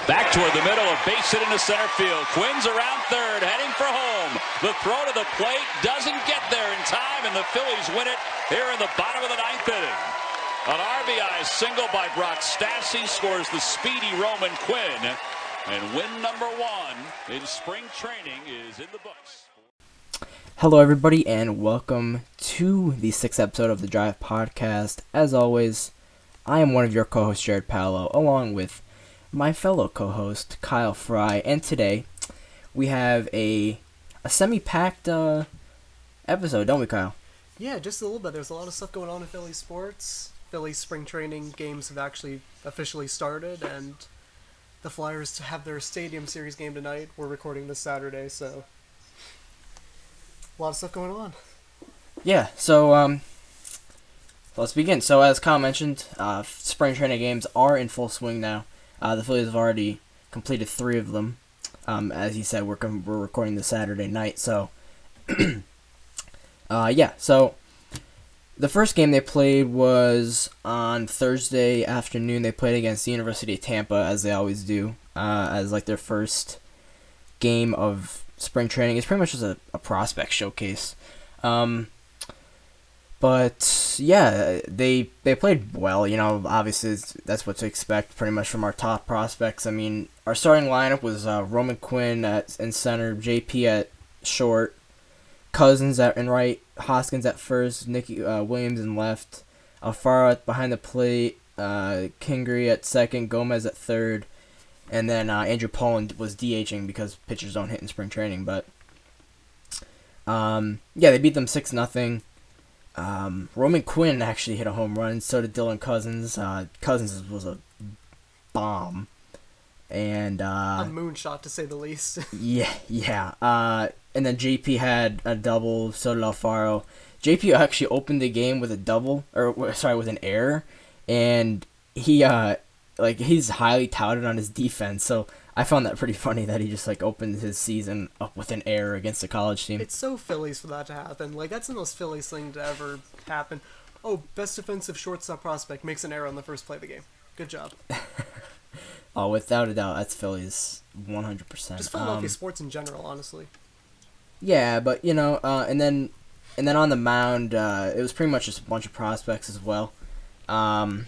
Back toward the middle, a base hit into center field. Quinn's around third, heading for home. The throw to the plate doesn't get there in time, and the Phillies win it here in the bottom of the ninth inning. An RBI single by Brock Stassi scores the speedy Roman Quinn. And win number 1 in spring training is in the books. Hello, everybody, and welcome to the 6th episode of the Drive Podcast. As always, I am one of your co-hosts, Jared Paolo, along with my fellow co-host, Kyle Fry. And today, we have a semi-packed episode, don't we, Kyle? Yeah, just a little bit. There's a lot of stuff going on in Philly sports. Philly spring training games have actually officially started, and the Flyers have their Stadium Series game tonight. We're recording this Saturday, so a lot of stuff going on. Yeah, so let's begin. So as Kyle mentioned, spring training games are in full swing now. The Phillies have already completed 3 of them. As he said, we're recording this Saturday night. So, so the first game they played was on Thursday afternoon. They played against the University of Tampa, as they always do, as like their first game of spring training. It's pretty much just a prospect showcase. But yeah, they played well. You know, obviously that's what to expect pretty much from our top prospects. I mean, our starting lineup was Roman Quinn in center, JP at short, Cousins in right, Hoskins at first, Nicky Williams in left, Alfaro behind the plate, Kingery at second, Gomez at third, and then Andrew Poland was DHing because pitchers don't hit in spring training. But they beat them 6-0. Roman Quinn actually hit a home run. So did Dylan Cousins. Cousins was a bomb, and a moonshot to say the least. yeah. And then JP had a double. So did Alfaro. JP actually opened the game with a double, with an error, and he's highly touted on his defense. So I found that pretty funny that he just opened his season up with an error against a college team. It's so Phillies for that to happen. That's the most Phillies thing to ever happen. Oh, best defensive shortstop prospect makes an error on the first play of the game. Good job. Oh, without a doubt, that's Phillies 100%. Just Philadelphia sports in general, honestly. Yeah, but and then on the mound, it was pretty much just a bunch of prospects as well. I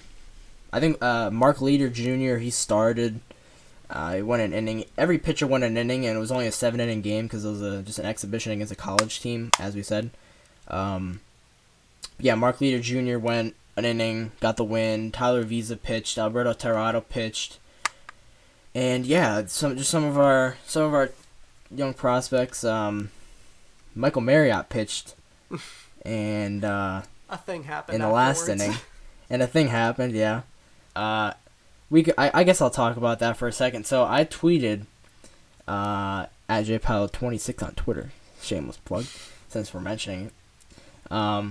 think Mark Leader Jr. he started. He won an inning. Every pitcher won an inning, and it was only a 7-inning game because it was just an exhibition against a college team, as we said. Mark Leader Jr. went an inning, got the win. Tyler Visa pitched. Alberto Tirado pitched. And some of our young prospects. Michael Marriott pitched, and a thing happened in the last inning, and a thing happened. Yeah. I guess I'll talk about that for a second. So I tweeted at JPowell26 on Twitter. Shameless plug, since we're mentioning it. So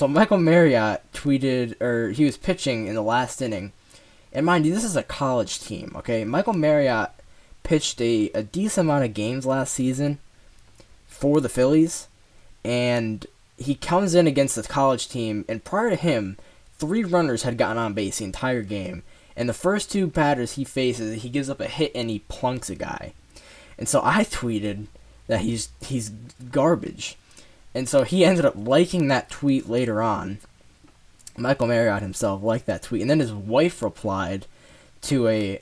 Michael Marriott tweeted, or he was pitching in the last inning. And mind you, this is a college team, okay? Michael Marriott pitched a decent amount of games last season for the Phillies. And he comes in against the college team, and prior to him, 3 runners had gotten on base the entire game. And the first 2 batters he faces, he gives up a hit and he plunks a guy. And so I tweeted that he's garbage. And so he ended up liking that tweet later on. Michael Marriott himself liked that tweet. And then his wife replied to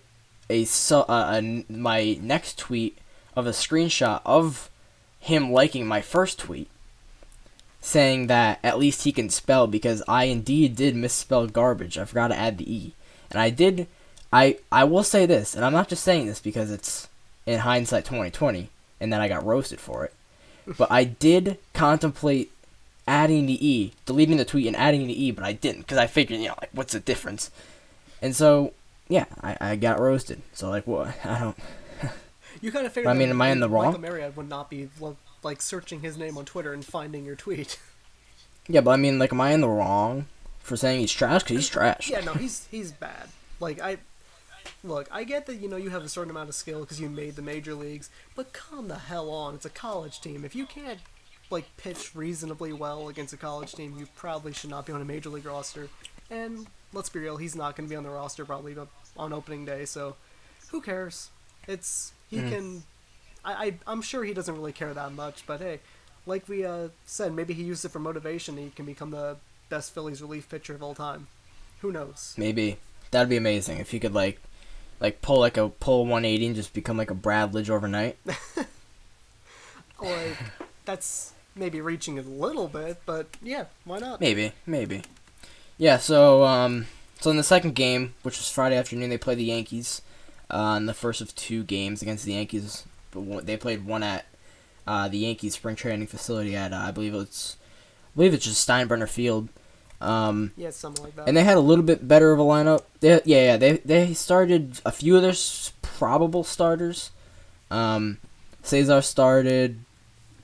my next tweet of a screenshot of him liking my first tweet, saying that at least he can spell, because I indeed did misspell garbage. I forgot to add the E. And I did. I will say this, and I'm not just saying this because it's in hindsight 2020, and then I got roasted for it. But I did contemplate adding the E, deleting the tweet and adding the E, but I didn't, because I figured, what's the difference? And so, yeah, I got roasted. So, what? I don't... You kind of figured am I in the wrong? Michael Marriott would not be, searching his name on Twitter and finding your tweet. Yeah, but am I in the wrong for saying he's trash? Because he's trash. Yeah, no, he's bad. I get that, you have a certain amount of skill because you made the major leagues, but calm the hell on. It's a college team. If you can't, pitch reasonably well against a college team, you probably should not be on a major league roster. And let's be real, he's not going to be on the roster probably on opening day, so who cares? He can... I'm sure he doesn't really care that much, but hey, like we said, maybe he used it for motivation and he can become the best Phillies relief pitcher of all time. Who knows? Maybe. That'd be amazing if he could like pull a 180 and just become like a Bradley overnight. Like, that's maybe reaching it a little bit, but yeah, why not? Maybe. Yeah, so in the second game, which was Friday afternoon, they played the Yankees in the first of two games against the Yankees. But they played one at the Yankees spring training facility at I believe it's just Steinbrenner Field. Yeah, something like that. And they had a little bit better of a lineup. They started a few of their probable starters. Cesar started,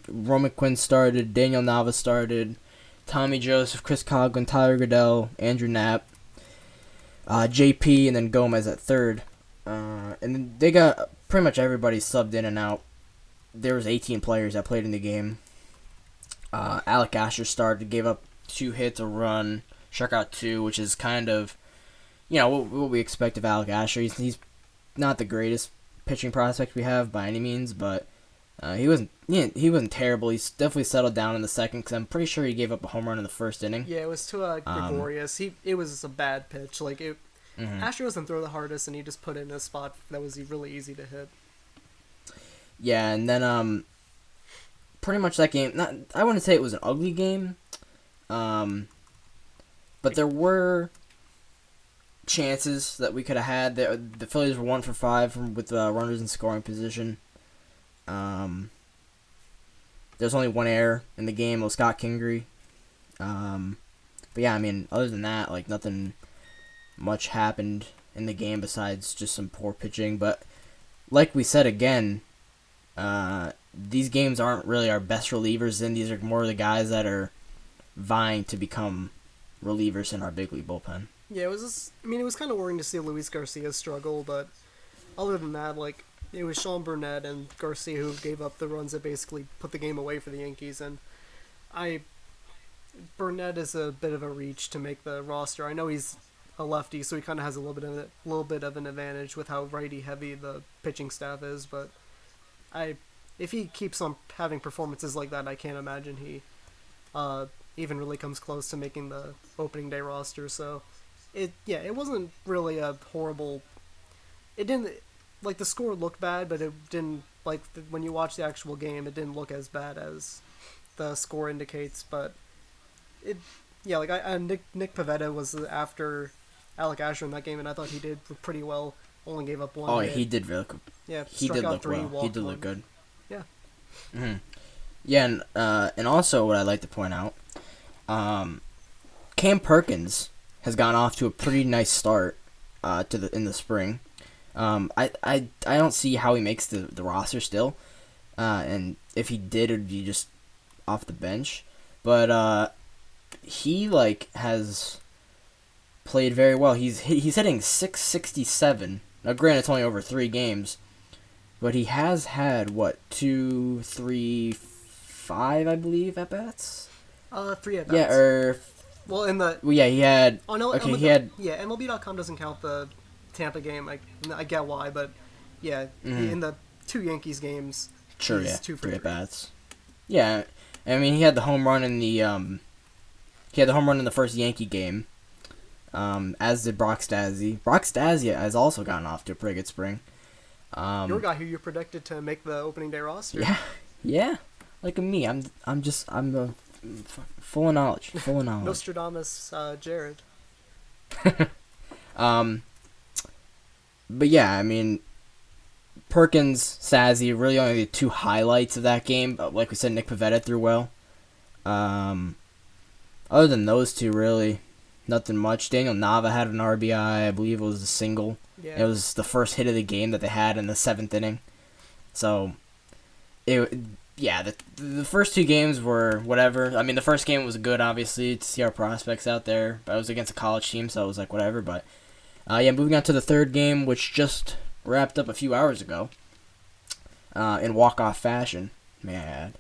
Roman Quinn started, Daniel Nava started, Tommy Joseph, Chris Coughlin, Tyler Goodell, Andrew Knapp, JP, and then Gomez at third. And then they got pretty much everybody subbed in and out. There was 18 players that played in the game. Alec Asher started, gave up 2 hits, a run, struck out 2, which is kind of, what we expect of Alec Asher. He's not the greatest pitching prospect we have by any means, but he wasn't terrible. He's definitely settled down in the second, because I'm pretty sure he gave up a home run in the first inning. Yeah, it was to Gregorius. It was a bad pitch. Like Asher doesn't throw the hardest, and he just put it in a spot that was really easy to hit. Yeah, and then pretty much that game. I wouldn't say it was an ugly game, but there were chances that we could have had. The Phillies were 1 for 5 with runners in scoring position. There's only one error in the game. It was Scott Kingery. But yeah, I mean, other than that, like nothing much happened in the game besides just some poor pitching. But like we said again, these games aren't really our best relievers, and these are more the guys that are vying to become relievers in our big league bullpen. Yeah, it was kind of worrying to see Luis Garcia struggle, but other than that, like, it was Sean Burnett and Garcia who gave up the runs that basically put the game away for the Yankees, and Burnett is a bit of a reach to make the roster. I know he's a lefty, so he kind of has a little bit of an advantage with how righty heavy the pitching staff is, but if he keeps on having performances like that, I can't imagine he even really comes close to making the opening day roster. So it wasn't really a horrible. It didn't, like, the score looked bad, but it didn't, like, when you watch the actual game, it didn't look as bad as the score indicates. But Nick Pivetta was after Alec Asher in that game, and I thought he did pretty well. Only gave up 1 hit. Oh, yeah, he did really good. Yeah, he did look 3, well. He did look good. Yeah. Mm-hmm. Yeah, and also what I'd like to point out, Cam Perkins has gone off to a pretty nice start in the spring. I don't see how he makes the roster still, and if he did, it'd be just off the bench. But he has played very well. He's hitting .667. Now, granted, it's only over 3 games, but he has had 2, 3, 5, I believe, at bats. 3 at bats. Yeah, he had. Oh no, okay, he had. Yeah, MLB.com doesn't count the Tampa game. I get why, but yeah, in the 2 Yankees games, sure, he's yeah, 2 for 3 3 at bats. Yeah, I mean, he had the home run in the first Yankee game. As did Brock Stassi. Brock Stassi has also gotten off to a pretty good spring. Your guy who you predicted to make the opening day roster. Yeah. Like me, I'm full of knowledge. Nostradamus, Jared. But yeah, I mean, Perkins, Stassi, really only the 2 highlights of that game. But like we said, Nick Pivetta threw well. Other than those 2, really, nothing much. Daniel Nava had an RBI. I believe it was a single. Yeah. It was the first hit of the game that they had in the 7th inning. So, the first 2 games were whatever. I mean, the first game was good, obviously, to see our prospects out there. But I was against a college team, so it was like whatever. But, moving on to the third game, which just wrapped up a few hours ago. In walk-off fashion, may I add.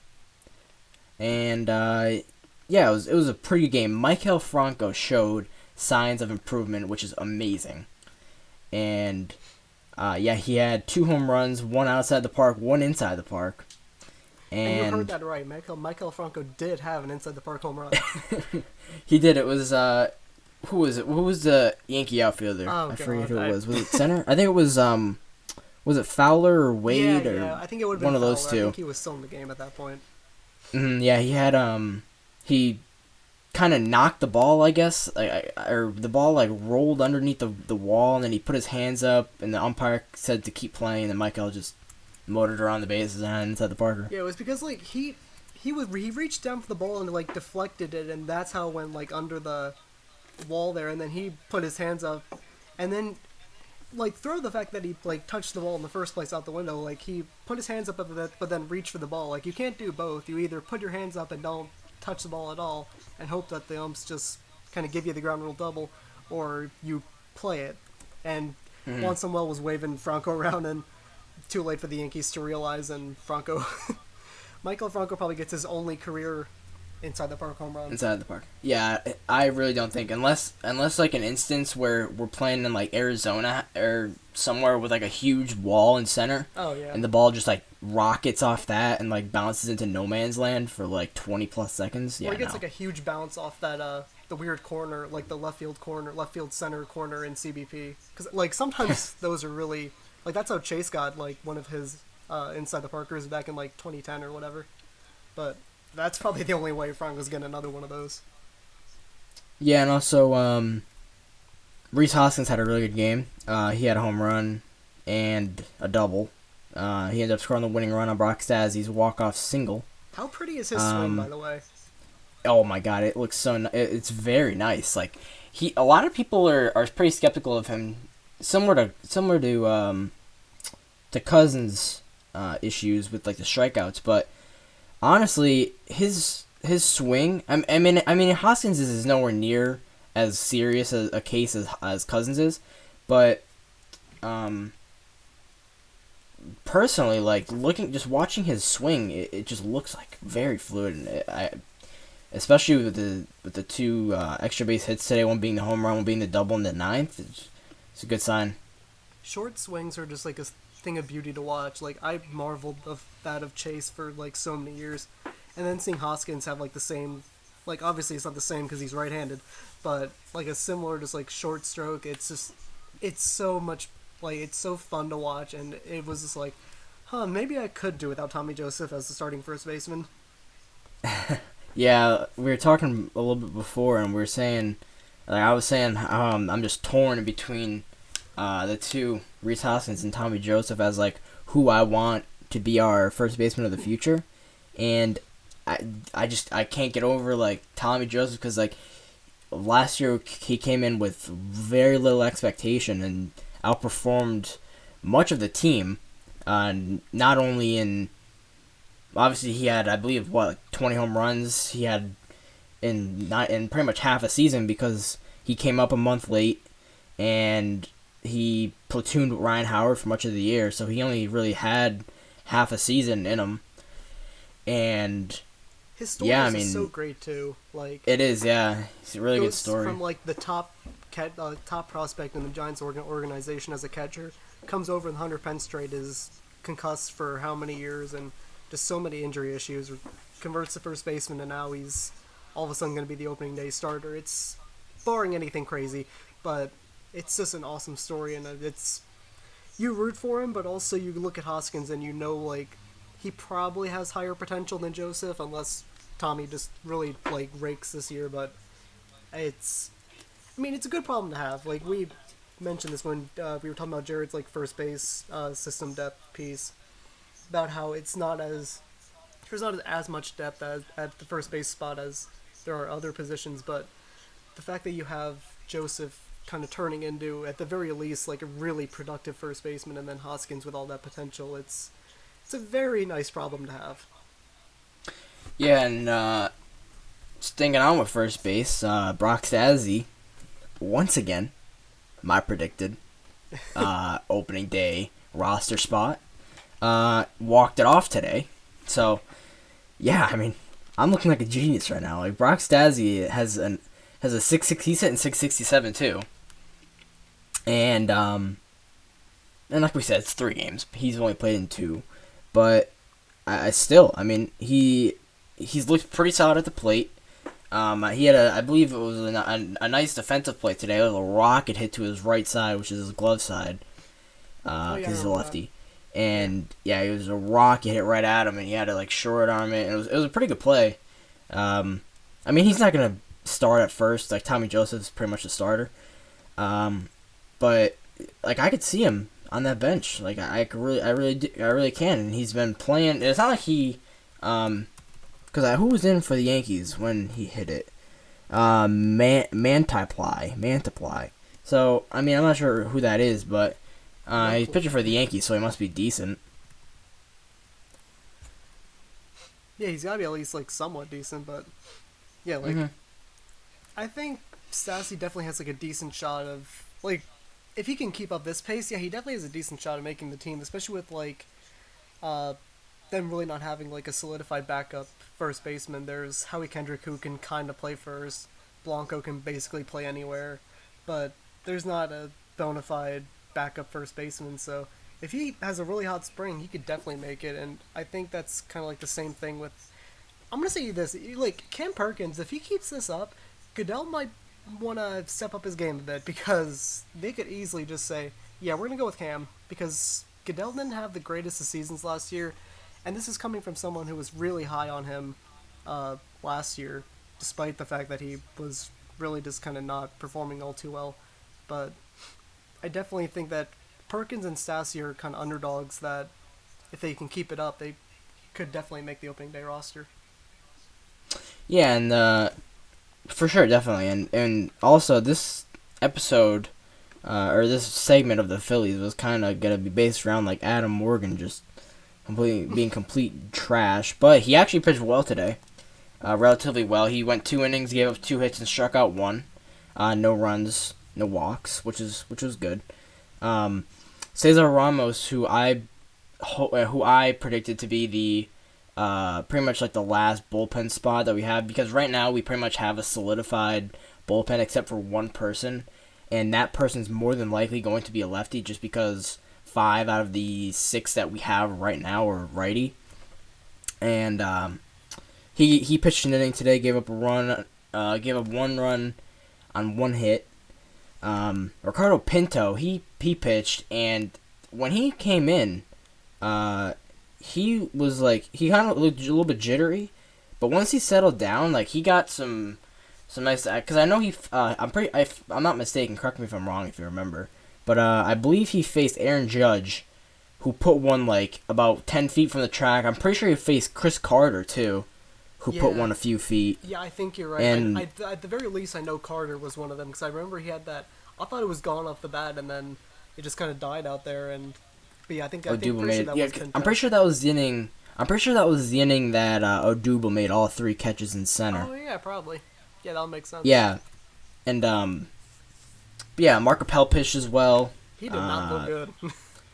And, it was a pretty good game. Maikel Franco showed signs of improvement, which is amazing. And he had 2 home runs, 1 outside the park, 1 inside the park. And you heard that right. Michael Franco did have an inside the park home run. He did. It was who was it? Who was the Yankee outfielder? Oh, I forget who it was. Was it center? I think it was it Fowler or Wade or I think it would have been one of those Fowler. two. I think he was still in the game at that point. Yeah, he had he kind of knocked the ball, I guess, or the ball like rolled underneath the wall, and then he put his hands up, and the umpire said to keep playing, and Michael just motored around the bases and inside the Parker. Yeah, it was because like he reached down for the ball and like deflected it, and that's how it went like under the wall there, and then he put his hands up, and then like throw the fact that he like touched the ball in the first place out the window. Like he put his hands up but then reached for the ball. Like you can't do both. You either put your hands up and don't touch the ball at all and hope that the umps just kind of give you the ground rule double, or you play it. And Nerlens Noel was waving Franco around, and too late for the Yankees to realize, and Michael Franco probably gets his only career inside the park home run. Inside the park. Yeah, I really don't think, unless like an instance where we're playing in like Arizona or somewhere with like a huge wall in center. Oh yeah. And the ball just like rockets off that and like bounces into no man's land for like 20 plus seconds. Yeah, or he gets like a huge bounce off that the weird corner, like the left field center corner in CBP. Because like sometimes those are really like that's how Chase got like one of his inside the parkers back in like 2010 or whatever. But that's probably the only way Franco's getting another one of those. Yeah, and also Rhys Hoskins had a really good game. He had a home run and a double. He ended up scoring the winning run on Brock Stazzie's walk-off single. How pretty is his swing, by the way? Oh my God, it looks so. It's very nice. Like a lot of people are pretty skeptical of him, similar to Cousins' issues with like the strikeouts, but honestly, his swing. I mean, Hoskins is nowhere near as serious a case as Cousins is, but personally, like watching his swing, it just looks like very fluid, and especially with the 2 extra base hits today, one being the home run, one being the double in the 9th. It's a good sign. Short swings are just like a thing of beauty to watch. Like I marveled of Chase for like so many years, and then seeing Hoskins have like the same, like obviously it's not the same because he's right-handed, but like a similar just like short stroke. It's so much like it's so fun to watch, and it was just like, maybe I could do without Tommy Joseph as the starting first baseman. Yeah, we were talking a little bit before, and we were saying, like I was saying, I'm just torn between the 2, Rhys Hoskins and Tommy Joseph, as like who I want to be our first baseman of the future, and I can't get over like Tommy Joseph because like last year he came in with very little expectation and outperformed much of the team. Not only in obviously he had I believe 20 home runs he had in pretty much half a season because he came up a month late and he platooned with Ryan Howard for much of the year, so he only really had half a season in him. And his story is so great too. Like it is, yeah. It's a really good story. From like the top prospect in the Giants organization as a catcher, comes over in the Hunter Pence trade, is concussed for how many years and just so many injury issues. Converts to first baseman, and now he's all of a sudden going to be the opening day starter. It's barring anything crazy, but it's just an awesome story, and it's you root for him, but also you look at Hoskins and you know like he probably has higher potential than Joseph, unless Tommy just really like rakes this year. But it's a good problem to have. Like we mentioned this when we were talking about Jared's like first base system depth piece, about how there's not as much depth at the first base spot as there are other positions, but the fact that you have Joseph kind of turning into, at the very least, like a really productive first baseman, and then Hoskins with all that potential, it's a very nice problem to have. Yeah, and sticking on with first base, Brock Stazzie, once again, my predicted opening day roster spot, walked it off today. So, yeah, I mean, I'm looking like a genius right now. Like Brock Stazzie has has a 6'6". He's hitting 667 too. And like we said, it's 3 games. He's only played in 2, but I mean, he's looked pretty solid at the plate. He had I believe it was a nice defensive play today. It was a rocket hit to his right side, which is his glove side, because he's a lefty. And yeah, it was a rocket hit right at him, and he had to like short arm it. And it was a pretty good play. I mean, he's not gonna start at first. Like Tommy Joseph's pretty much a starter. But like I could see him on that bench. Like I really can. And he's been playing. It's not like he, because who was in for the Yankees when he hit it? Mantiply. So I mean, I'm not sure who that is, but he's pitching for the Yankees, so he must be decent. Yeah, he's gotta be at least like somewhat decent, but yeah, like I think Stassi definitely has like a decent shot of like if he can keep up this pace, yeah, he definitely has a decent shot of making the team, especially with like them really not having like a solidified backup first baseman. There's Howie Kendrick who can kind of play first. Blanco can basically play anywhere, but there's not a bona fide backup first baseman. So if he has a really hot spring, he could definitely make it. And I think that's kind of like the same thing with. I'm gonna say this, like Cam Perkins. If he keeps this up, Goodell might want to step up his game a bit because they could easily just say, yeah, we're gonna go with Cam because Goodell didn't have the greatest of seasons last year. And this is coming from someone who was really high on him last year, despite the fact that he was really just kind of not performing all too well. But I definitely think that Perkins and Stassi are kind of underdogs that if they can keep it up, they could definitely make the opening day roster. Yeah, and for sure, definitely. And also, this episode, or this segment of the Phillies was kind of going to be based around like Adam Morgan just being complete trash, but he actually pitched well today, relatively well. He went 2 innings, gave up 2 hits, and struck out 1. No runs, no walks, which was good. Cesar Ramos, who I predicted to be the pretty much like the last bullpen spot that we have, because right now we pretty much have a solidified bullpen except for one person, and that person's more than likely going to be a lefty just because 5 out of the 6 that we have right now are righty. And he pitched an inning today, gave up 1 run on 1 hit. Ricardo Pinto, he pitched, and when he came in, he was like, he kind of looked a little bit jittery, but once he settled down, like he got some nice, because I know I'm not mistaken, correct me if I'm wrong if you remember, but I believe he faced Aaron Judge, who put one like about 10 feet from the track. I'm pretty sure he faced Chris Carter too, who put one a few feet. Yeah, I think you're right. And at the very least, I know Carter was one of them because I remember he had that. I thought it was gone off the bat, and then it just kind of died out there. But yeah, I think pretty sure that was Pinto. I'm pretty sure that was the inning. I'm pretty sure that was the inning that Odubel made all 3 catches in center. Oh yeah, probably. Yeah, that'll make sense. Yeah, and yeah, Mark Appel pitched as well. He did not look good.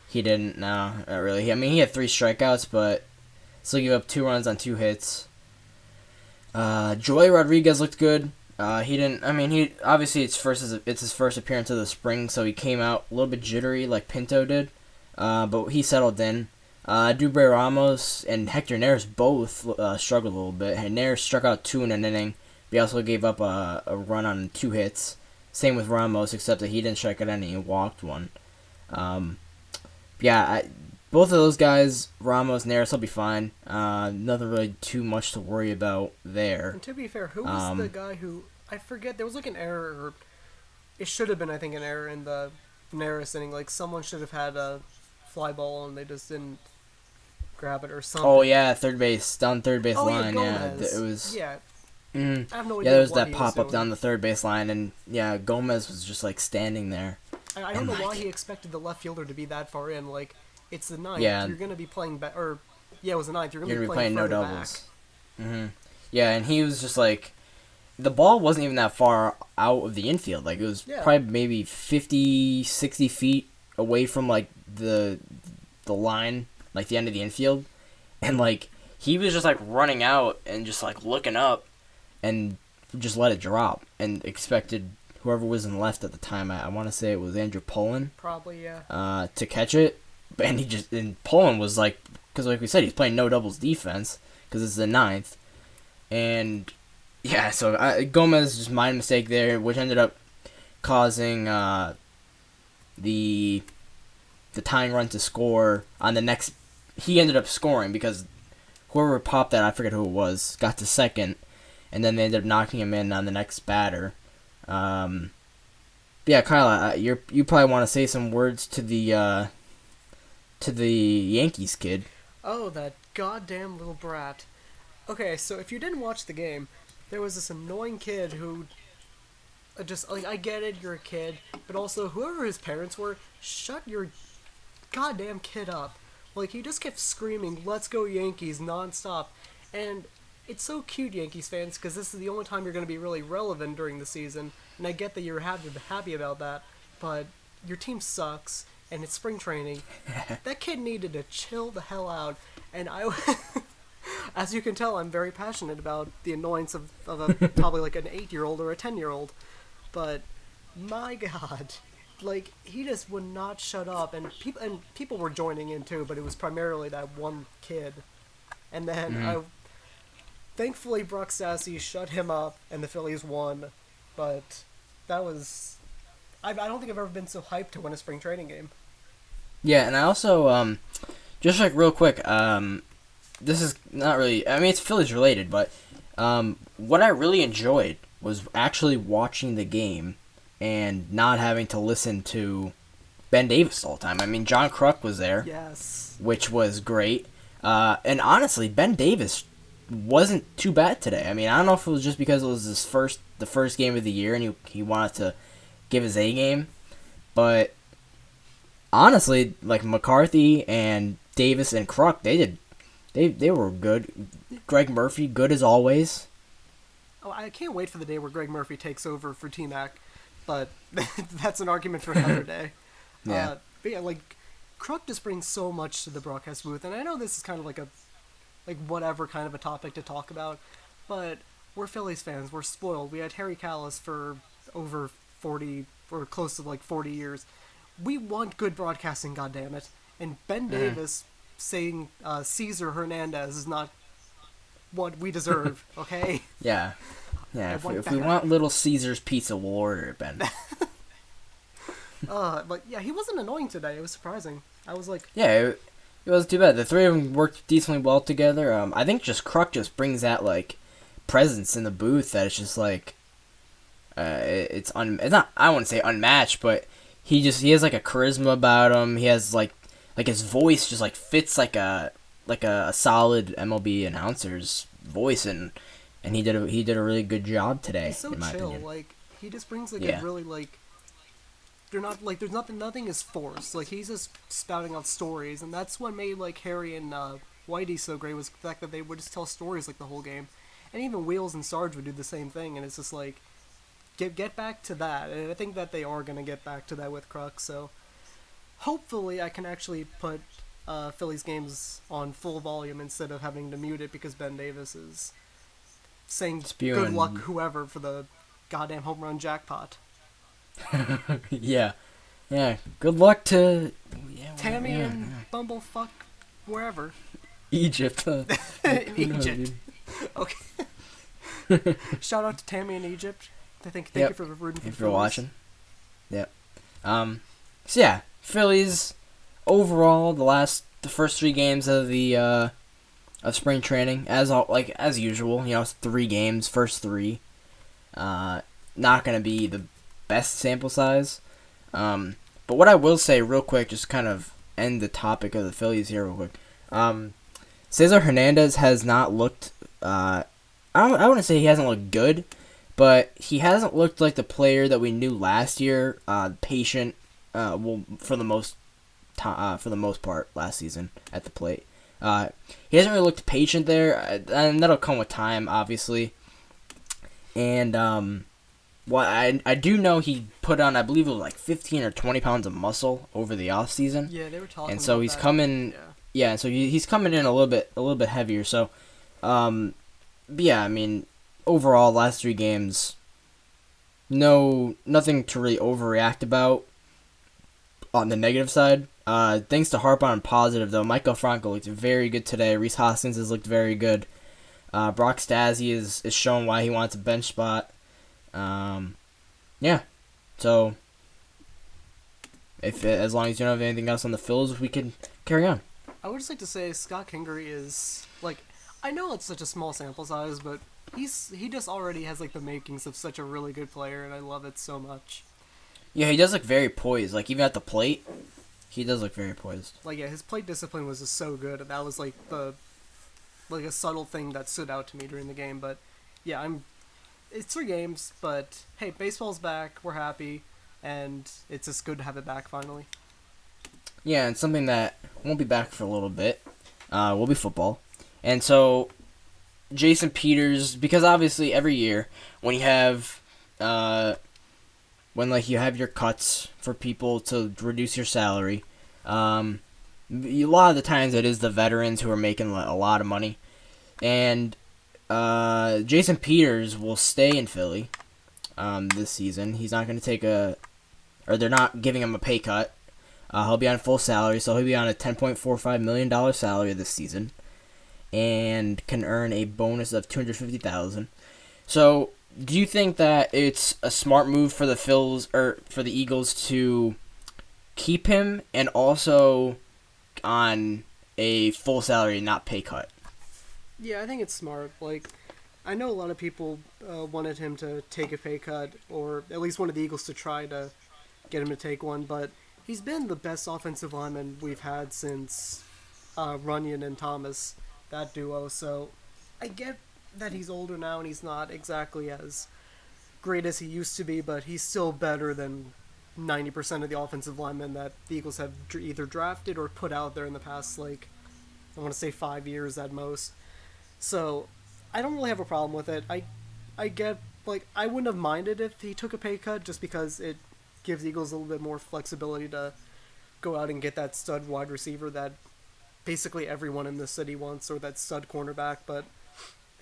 He didn't. No, not really. He had 3 strikeouts, but still gave up 2 runs on 2 hits. Joey Rodriguez looked good. He didn't. I mean, he obviously it's his first appearance of the spring, so he came out a little bit jittery like Pinto did. But he settled in. Dubre Ramos and Hector Neris both struggled a little bit. Neris struck out 2 in an inning. But he also gave up a run on 2 hits. Same with Ramos, except that he didn't strike out any. He walked 1. Both of those guys, Ramos and Neris, will be fine. Nothing really too much to worry about there. And to be fair, who was the guy who... I forget, there was like an error, or it should have been, I think, an error in the Neris inning. Like, someone should have had a fly ball and they just didn't grab it or something. Oh, yeah, down third base line. Yeah, it was... Yeah. I have no idea there was what that he pop was up down the third base line, and yeah, Gomez was just like standing there. I don't know why he expected the left fielder to be that far in. Like, it's the 9th. Yeah. You're going to be playing back. Or, yeah, it was the 9th. You're going to be playing no further doubles. Yeah, and he was just like, the ball wasn't even that far out of the infield. Like, it was probably maybe 50, 60 feet away from like the line, like the end of the infield. And like, he was just like running out and just like looking up. And just let it drop and expected whoever was in left at the time, I want to say it was Andrew Pullen. Probably, yeah. To catch it, and Pullen was like, because like we said, he's playing no doubles defense because it's the 9th, and yeah, so Gomez just made a mistake there, which ended up causing the tying run to score on the next. He ended up scoring because whoever popped that, I forget who it was, got to second, and then they ended up knocking him in on the next batter. Yeah, Kyle, you probably want to say some words to the Yankees kid. Oh, that goddamn little brat. Okay, so if you didn't watch the game, there was this annoying kid who just, like, I get it, you're a kid, but also whoever his parents were, shut your goddamn kid up. Like, he just kept screaming, "Let's go Yankees," nonstop. And it's so cute, Yankees fans, because this is the only time you're going to be really relevant during the season, and I get that you're happy about that, but your team sucks, and it's spring training. That kid needed to chill the hell out, and as you can tell, I'm very passionate about the annoyance of probably like an 8-year-old or a 10-year-old, but my god, like, he just would not shut up, and people were joining in too, but it was primarily that one kid, and then thankfully Brock Stassi shut him up, and the Phillies won, but that was, I don't think I've ever been so hyped to win a spring training game. Yeah, and I also, just like real quick, this is not really, I mean, it's Phillies related, but what I really enjoyed was actually watching the game and not having to listen to Ben Davis all the time. I mean, John Kruk was there, Yes, which was great, and honestly, Ben Davis wasn't too bad today. I mean, I don't know if it was just because it was the first game of the year and he wanted to give his A game, but honestly, like McCarthy and Davis and Kruk, they were good. Greg Murphy, good as always. Oh, I can't wait for the day where Greg Murphy takes over for T-Mac, but that's an argument for another day. Yeah. But yeah, like, Kruk just brings so much to the broadcast booth, and I know this is kind of like whatever kind of a topic to talk about, but we're Phillies fans, we're spoiled. We had Harry Kalas for over 40, or close to like 40 years. We want good broadcasting, goddammit. And Ben Davis saying Cesar Hernandez is not what we deserve, okay? Yeah. Yeah, if we want Little Caesar's pizza, we'll order it, Ben. But yeah, he wasn't annoying today. It was surprising. I was like... Yeah, it wasn't too bad. The three of them worked decently well together. I think just Kruk just brings that, like, presence in the booth that it's just, like, it's not, I wouldn't say unmatched, but he has, like, a charisma about him. He has, like his voice just, like, fits like a solid MLB announcer's voice, and he did a really good job today. He's so in my chill. opinion. Like, he just brings, like, a really, like, they're not, like, there's nothing is forced. Like, he's just spouting out stories, and that's what made, like, Harry and Whitey so great, was the fact that they would just tell stories, like, the whole game. And even Wheels and Sarge would do the same thing, and it's just, like, get back to that. And I think that they are going to get back to that with Kruk, so hopefully I can actually put Phillies games on full volume instead of having to mute it because Ben Davis is saying good luck whoever for the goddamn home run jackpot. Yeah. Good luck to Tammy and Bumblefuck wherever. Egypt. In Egypt. Okay. Shout out to Tammy in Egypt. Thank you for rooting for the Phillies. Watching. Yep. So yeah, Phillies overall the first 3 games of the of spring training as usual, it's 3 games, first 3. Not gonna be the best sample size. But what I will say real quick, just kind of end the topic of the Phillies here real quick. Cesar Hernandez has not looked I wouldn't say he hasn't looked good, but he hasn't looked like the player that we knew last year, patient, for the most part last season at the plate. He hasn't really looked patient there, and that'll come with time, obviously. And I do know he put on, I believe it was like 15 or 20 pounds of muscle over the off season. Yeah, they were talking. And so about he's that. coming. So he's coming in a little bit heavier. So, yeah, I mean, overall, last 3 games, nothing to really overreact about on the negative side. Things to harp on positive, though. Michael Franco looked very good today. Rhys Hoskins has looked very good. Brock Stassi is showing why he wants a bench spot. Yeah. So, as long as you don't have anything else on the Phils, we can carry on. I would just like to say Scott Kingery is, like, I know it's such a small sample size, but he just already has, like, the makings of such a really good player, and I love it so much. Yeah, he does look very poised. Like, even at the plate, he does look very poised. Like, yeah, his plate discipline was just so good, and that was, like, a subtle thing that stood out to me during the game. But, yeah, it's 3 games, but, hey, baseball's back, we're happy, and it's just good to have it back finally. Yeah, and something that won't be back for a little bit will be football. And so, Jason Peters, because obviously every year when you have you have your cuts for people to reduce your salary, a lot of the times it is the veterans who are making a lot of money. And Jason Peters will stay in Philly this season. He's not going to take they're not giving him a pay cut. He'll be on full salary, so he'll be on a $10.45 million salary this season, and can earn a bonus of $250,000. So, do you think that it's a smart move for the Phils or for the Eagles to keep him and also on a full salary, not pay cut? Yeah, I think it's smart. Like, I know a lot of people wanted him to take a pay cut, or at least wanted the Eagles to try to get him to take one, but he's been the best offensive lineman we've had since Runyon and Thomas, that duo. So I get that he's older now and he's not exactly as great as he used to be, but he's still better than 90% of the offensive linemen that the Eagles have either drafted or put out there in the past, like, I want to say 5 years at most. So I don't really have a problem with it. I get, like, I wouldn't have minded if he took a pay cut just because it gives Eagles a little bit more flexibility to go out and get that stud wide receiver that basically everyone in the city wants, or that stud cornerback, but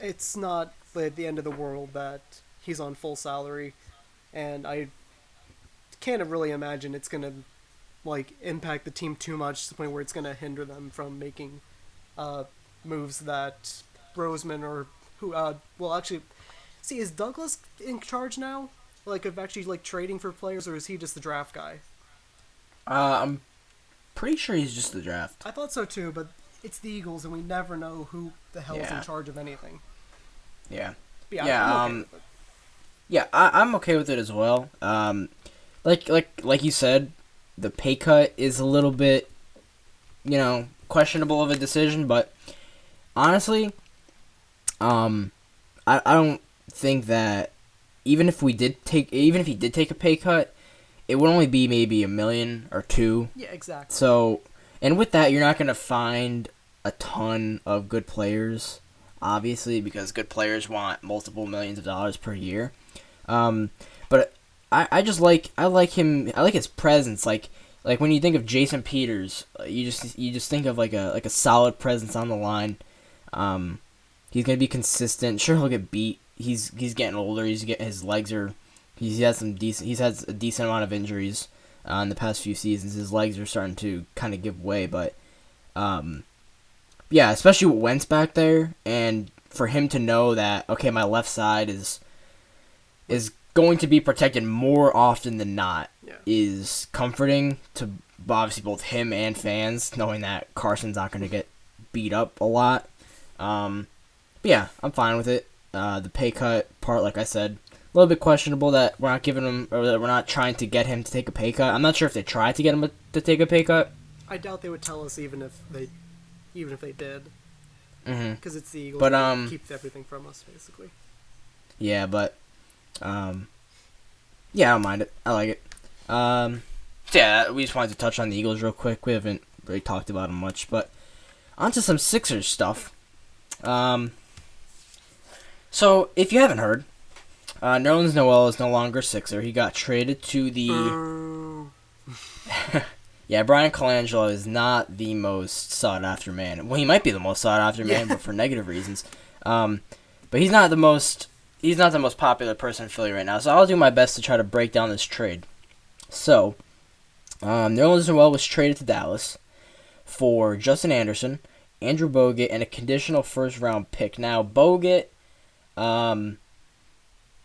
it's not at the end of the world that he's on full salary, and I can't really imagine it's going to, like, impact the team too much to the point where it's going to hinder them from making moves that Roseman or who, well, actually, see, is Douglas in charge now? Like, of actually, like, trading for players, or is he just the draft guy? I'm pretty sure he's just the draft. I thought so too, but it's the Eagles, and we never know who the hell is in charge of anything. Yeah. But yeah, I'm okay with it. Yeah, I'm okay with it as well. Like you said, the pay cut is a little bit, questionable of a decision, but honestly, I don't think that even if he did take a pay cut, it would only be maybe $1 million or $2 million. Yeah, exactly. So, and with that, you're not gonna find a ton of good players, obviously, because good players want multiple millions of dollars per year. But I like him. I like his presence. Like when you think of Jason Peters, you just think of like a solid presence on the line. He's gonna be consistent. Sure, he'll get beat. He's getting older. He's had a decent amount of injuries in the past few seasons. His legs are starting to kind of give way, but yeah, especially with Wentz back there, and for him to know that, okay, my left side is going to be protected more often than not, is comforting to obviously both him and fans, knowing that Carson's not going to get beat up a lot. But yeah, I'm fine with it. The pay cut part, like I said, a little bit questionable that we're not giving him, or that we're not trying to get him to take a pay cut. I'm not sure if they tried to get him to take a pay cut. I doubt they would tell us even if they did. Because it's the Eagles, but they keep everything from us, basically. Yeah, but yeah, I don't mind it. I like it. So yeah, we just wanted to touch on the Eagles real quick. We haven't really talked about them much, but on to some Sixers stuff. So if you haven't heard, Nerlens Noel is no longer a Sixer. He got traded to the... Yeah, Brian Colangelo is not the most sought-after man. Well, he might be the most sought-after man, but for negative reasons. But he's not the most he's not the most popular person in Philly right now. So I'll do my best to try to break down this trade. So, Nerlens Noel was traded to Dallas for Justin Anderson, Andrew Bogut, and a conditional first-round pick. Now, Bogut, I'm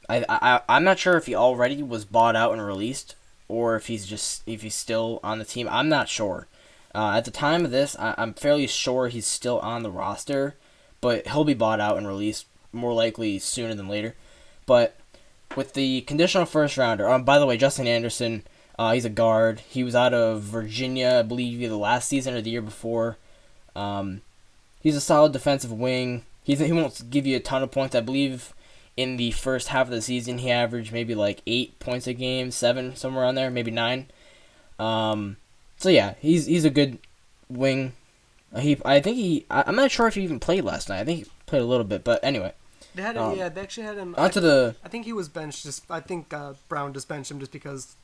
not sure if he already was bought out and released, or if he's still on the team. I'm not sure. At the time of this, I'm fairly sure he's still on the roster, but he'll be bought out and released more likely sooner than later. But with the conditional first-rounder, by the way, Justin Anderson, he's a guard. He was out of Virginia, I believe, either last season or the year before. He's a solid defensive wing. He won't give you a ton of points. I believe in the first half of the season he averaged maybe like 8 points a game, 7, somewhere on there, maybe 9. So yeah, he's a good wing. I'm not sure if he even played last night. I think he played a little bit, but anyway. They actually had him. I think he was benched. I think Brown just benched him just because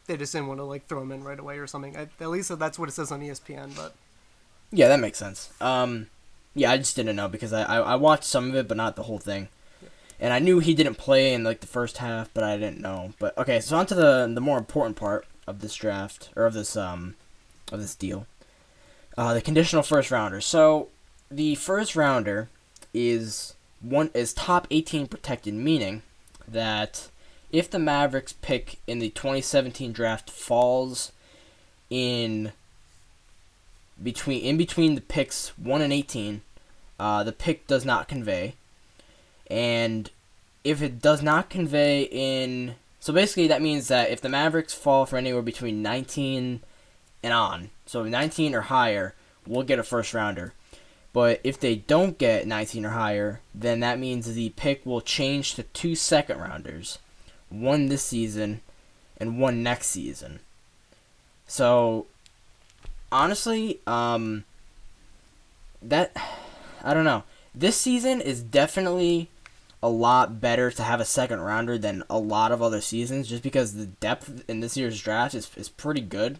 they just didn't want to like throw him in right away or something. At least that's what it says on ESPN. But yeah, that makes sense. Yeah, I just didn't know because I watched some of it, but not the whole thing. Yeah. And I knew he didn't play in like the first half, but I didn't know. But okay, so on to the more important part of this draft or of this deal. The conditional first rounder. So the first rounder is top 18 protected, meaning that if the Mavericks pick in the 2017 draft falls in between the picks 1 and 18, the pick does not convey. And if it does not convey so basically that means that if the Mavericks fall for anywhere between 19 and on, so 19 or higher, we'll get a first rounder. But if they don't get 19 or higher, then that means the pick will change to 2 second rounders, 1 this season and 1 next season. So honestly, I don't know. This season is definitely a lot better to have a second rounder than a lot of other seasons, just because the depth in this year's draft is pretty good.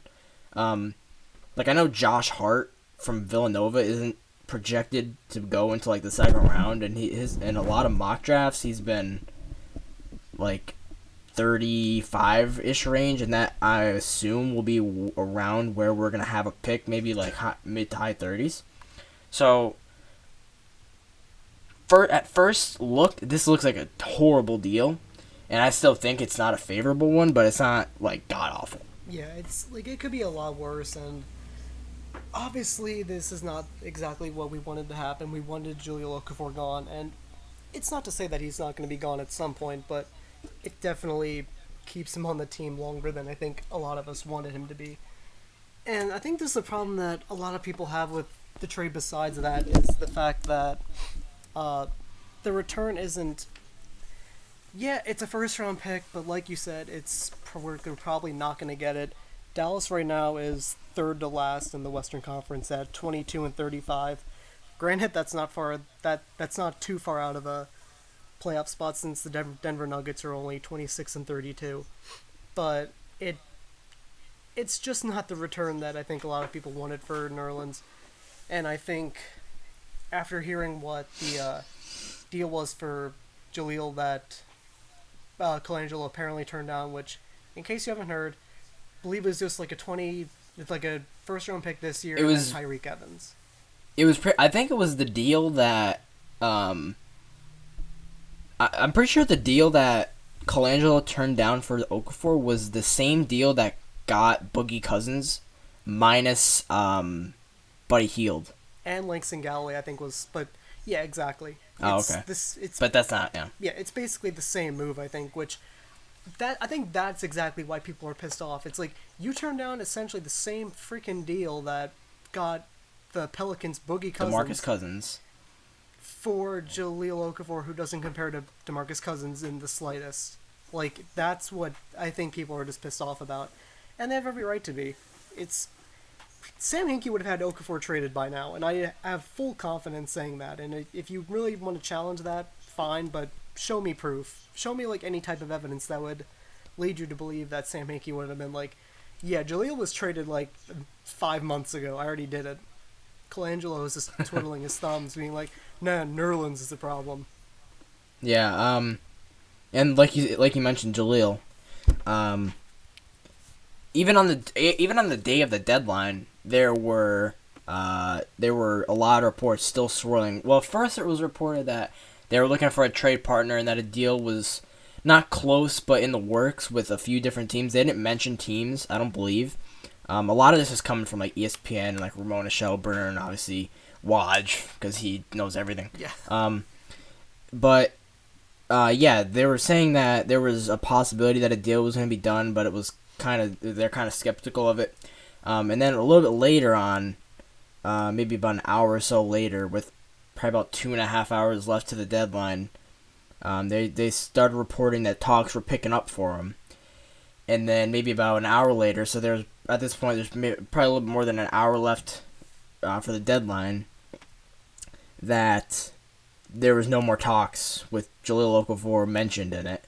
Like I know Josh Hart from Villanova isn't projected to go into like the second round, and in a lot of mock drafts he's been like 35-ish range, and that I assume will be around where we're gonna have a pick, maybe like mid to high 30s. So at first look, this looks like a horrible deal, and I still think it's not a favorable one, but it's not like god awful. Yeah, it's like it could be a lot worse, and obviously this is not exactly what we wanted to happen. We wanted Jahlil Okafor gone, and it's not to say that he's not going to be gone at some point, but it definitely keeps him on the team longer than I think a lot of us wanted him to be. And I think this is a problem that a lot of people have with the trade besides that, is the fact that the return isn't... Yeah, it's a first-round pick, but like you said, we're probably not going to get it. Dallas right now is third to last in the Western Conference at 22-35. Granted, that's not too far out of a playoff spot, since the Denver Nuggets are only 26-32. But it's just not the return that I think a lot of people wanted for Nerlens. And I think after hearing what the deal was for Jahlil that Colangelo apparently turned down, which, in case you haven't heard, I believe it was just like a first round pick this year. It was Tyreek Evans. It was. I think it was the deal that. I'm pretty sure the deal that Colangelo turned down for Okafor was the same deal that got Boogie Cousins minus Buddy Hield. And Langston Galloway, I think was, but yeah, exactly. Okay. But that's not, yeah. Yeah, it's basically the same move, I think, I think that's exactly why people are pissed off. It's like, you turned down essentially the same freaking deal that got the Pelicans Boogie Cousins. DeMarcus Cousins. For Jahlil Okafor, who doesn't compare to DeMarcus Cousins in the slightest. Like, that's what I think people are just pissed off about. And they have every right to be. Sam Hinkie would have had Okafor traded by now, and I have full confidence saying that. And if you really want to challenge that, fine, but show me proof. Show me like any type of evidence that would lead you to believe that Sam Hinkie would have been like, yeah, Jahlil was traded like 5 months ago. I already did it. Colangelo was just twiddling his thumbs, being like, nah, Nerlens is the problem. Yeah. And like you mentioned, Jahlil. Even on the day of the deadline, there were a lot of reports still swirling. Well, first it was reported that they were looking for a trade partner and that a deal was not close but in the works with a few different teams. They didn't mention teams, I don't believe. A lot of this is coming from like ESPN and like Ramona Shelburne and obviously Waj because he knows everything. Yeah. But yeah, they were saying that there was a possibility that a deal was going to be done, but it was they're kind of skeptical of it. And then a little bit later on, maybe about an hour or so later, with probably about 2.5 hours left to the deadline, they started reporting that talks were picking up for him. And then maybe about an hour later, so at this point there's probably a little bit more than an hour left for the deadline, that there was no more talks with Jahlil Okafor mentioned in it.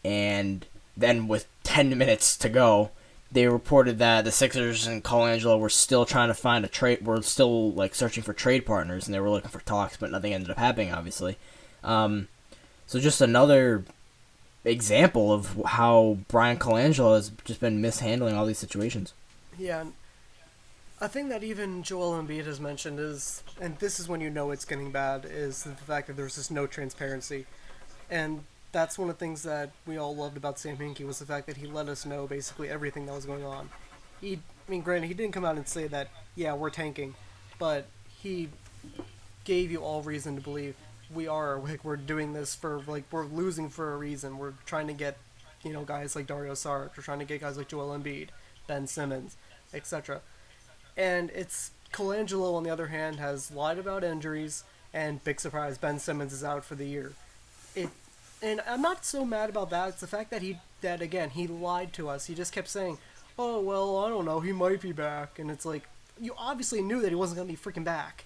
And then with 10 minutes to go, they reported that the Sixers and Colangelo were still trying to find a trade, were still like searching for trade partners, and they were looking for talks, but nothing ended up happening, obviously. So just another example of how Brian Colangelo has just been mishandling all these situations. Yeah, and a thing that even Joel Embiid has mentioned is, and this is when you know it's getting bad, is the fact that there's just no transparency. And that's one of the things that we all loved about Sam Hinkie, was the fact that he let us know basically everything that was going on. Granted, he didn't come out and say that, yeah, we're tanking, but he gave you all reason to believe we're doing this for, like, we're losing for a reason. We're trying to get, guys like Dario Saric. We're trying to get guys like Joel Embiid, Ben Simmons, etc. And it's Colangelo, on the other hand, has lied about injuries, and big surprise, Ben Simmons is out for the year. And I'm not so mad about that. It's the fact that he lied to us. He just kept saying, oh, well, I don't know, he might be back. And it's like, you obviously knew that he wasn't going to be freaking back.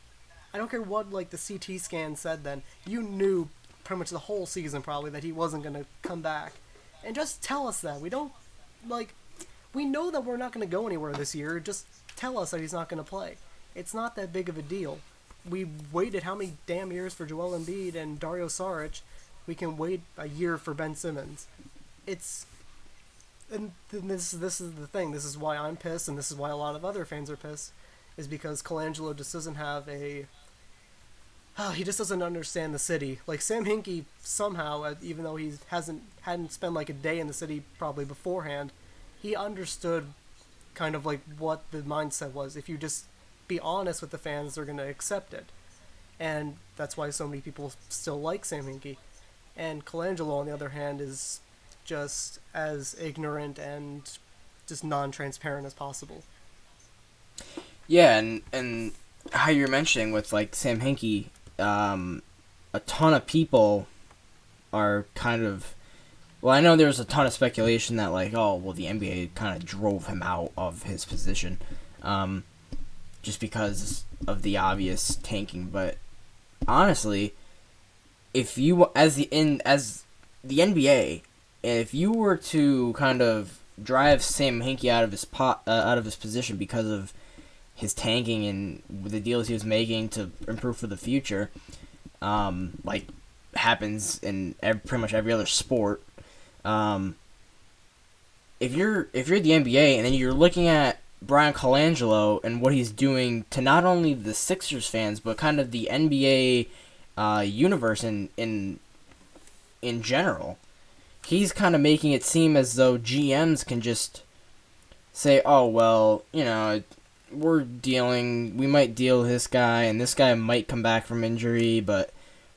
I don't care what, like, the CT scan said then. You knew pretty much the whole season, probably, that he wasn't going to come back. And just tell us that. We know that we're not going to go anywhere this year. Just tell us that he's not going to play. It's not that big of a deal. We waited how many damn years for Joel Embiid and Dario Saric. We can wait a year for Ben Simmons. And this is the thing. This is why I'm pissed, and this is why a lot of other fans are pissed, is because Colangelo just doesn't have he just doesn't understand the city. Like, Sam Hinkie, somehow, even though he hadn't spent like a day in the city probably beforehand, he understood kind of like what the mindset was. If you just be honest with the fans, they're going to accept it. And that's why so many people still like Sam Hinkie. And Colangelo, on the other hand, is just as ignorant and just non-transparent as possible. Yeah, and how you're mentioning with, like, Sam Hinkie, a ton of people are kind of... Well, I know there was a ton of speculation that, like, oh, well, the NBA kind of drove him out of his position, just because of the obvious tanking. But honestly, if you, as the NBA, if you were to kind of drive Sam Hinkie out of his position because of his tanking and the deals he was making to improve for the future, like happens in pretty much every other sport. If you're the NBA and then you're looking at Brian Colangelo and what he's doing to not only the Sixers fans but kind of the NBA universe in general, he's kind of making it seem as though GMs can just say, oh, well, we might deal this guy, and this guy might come back from injury, but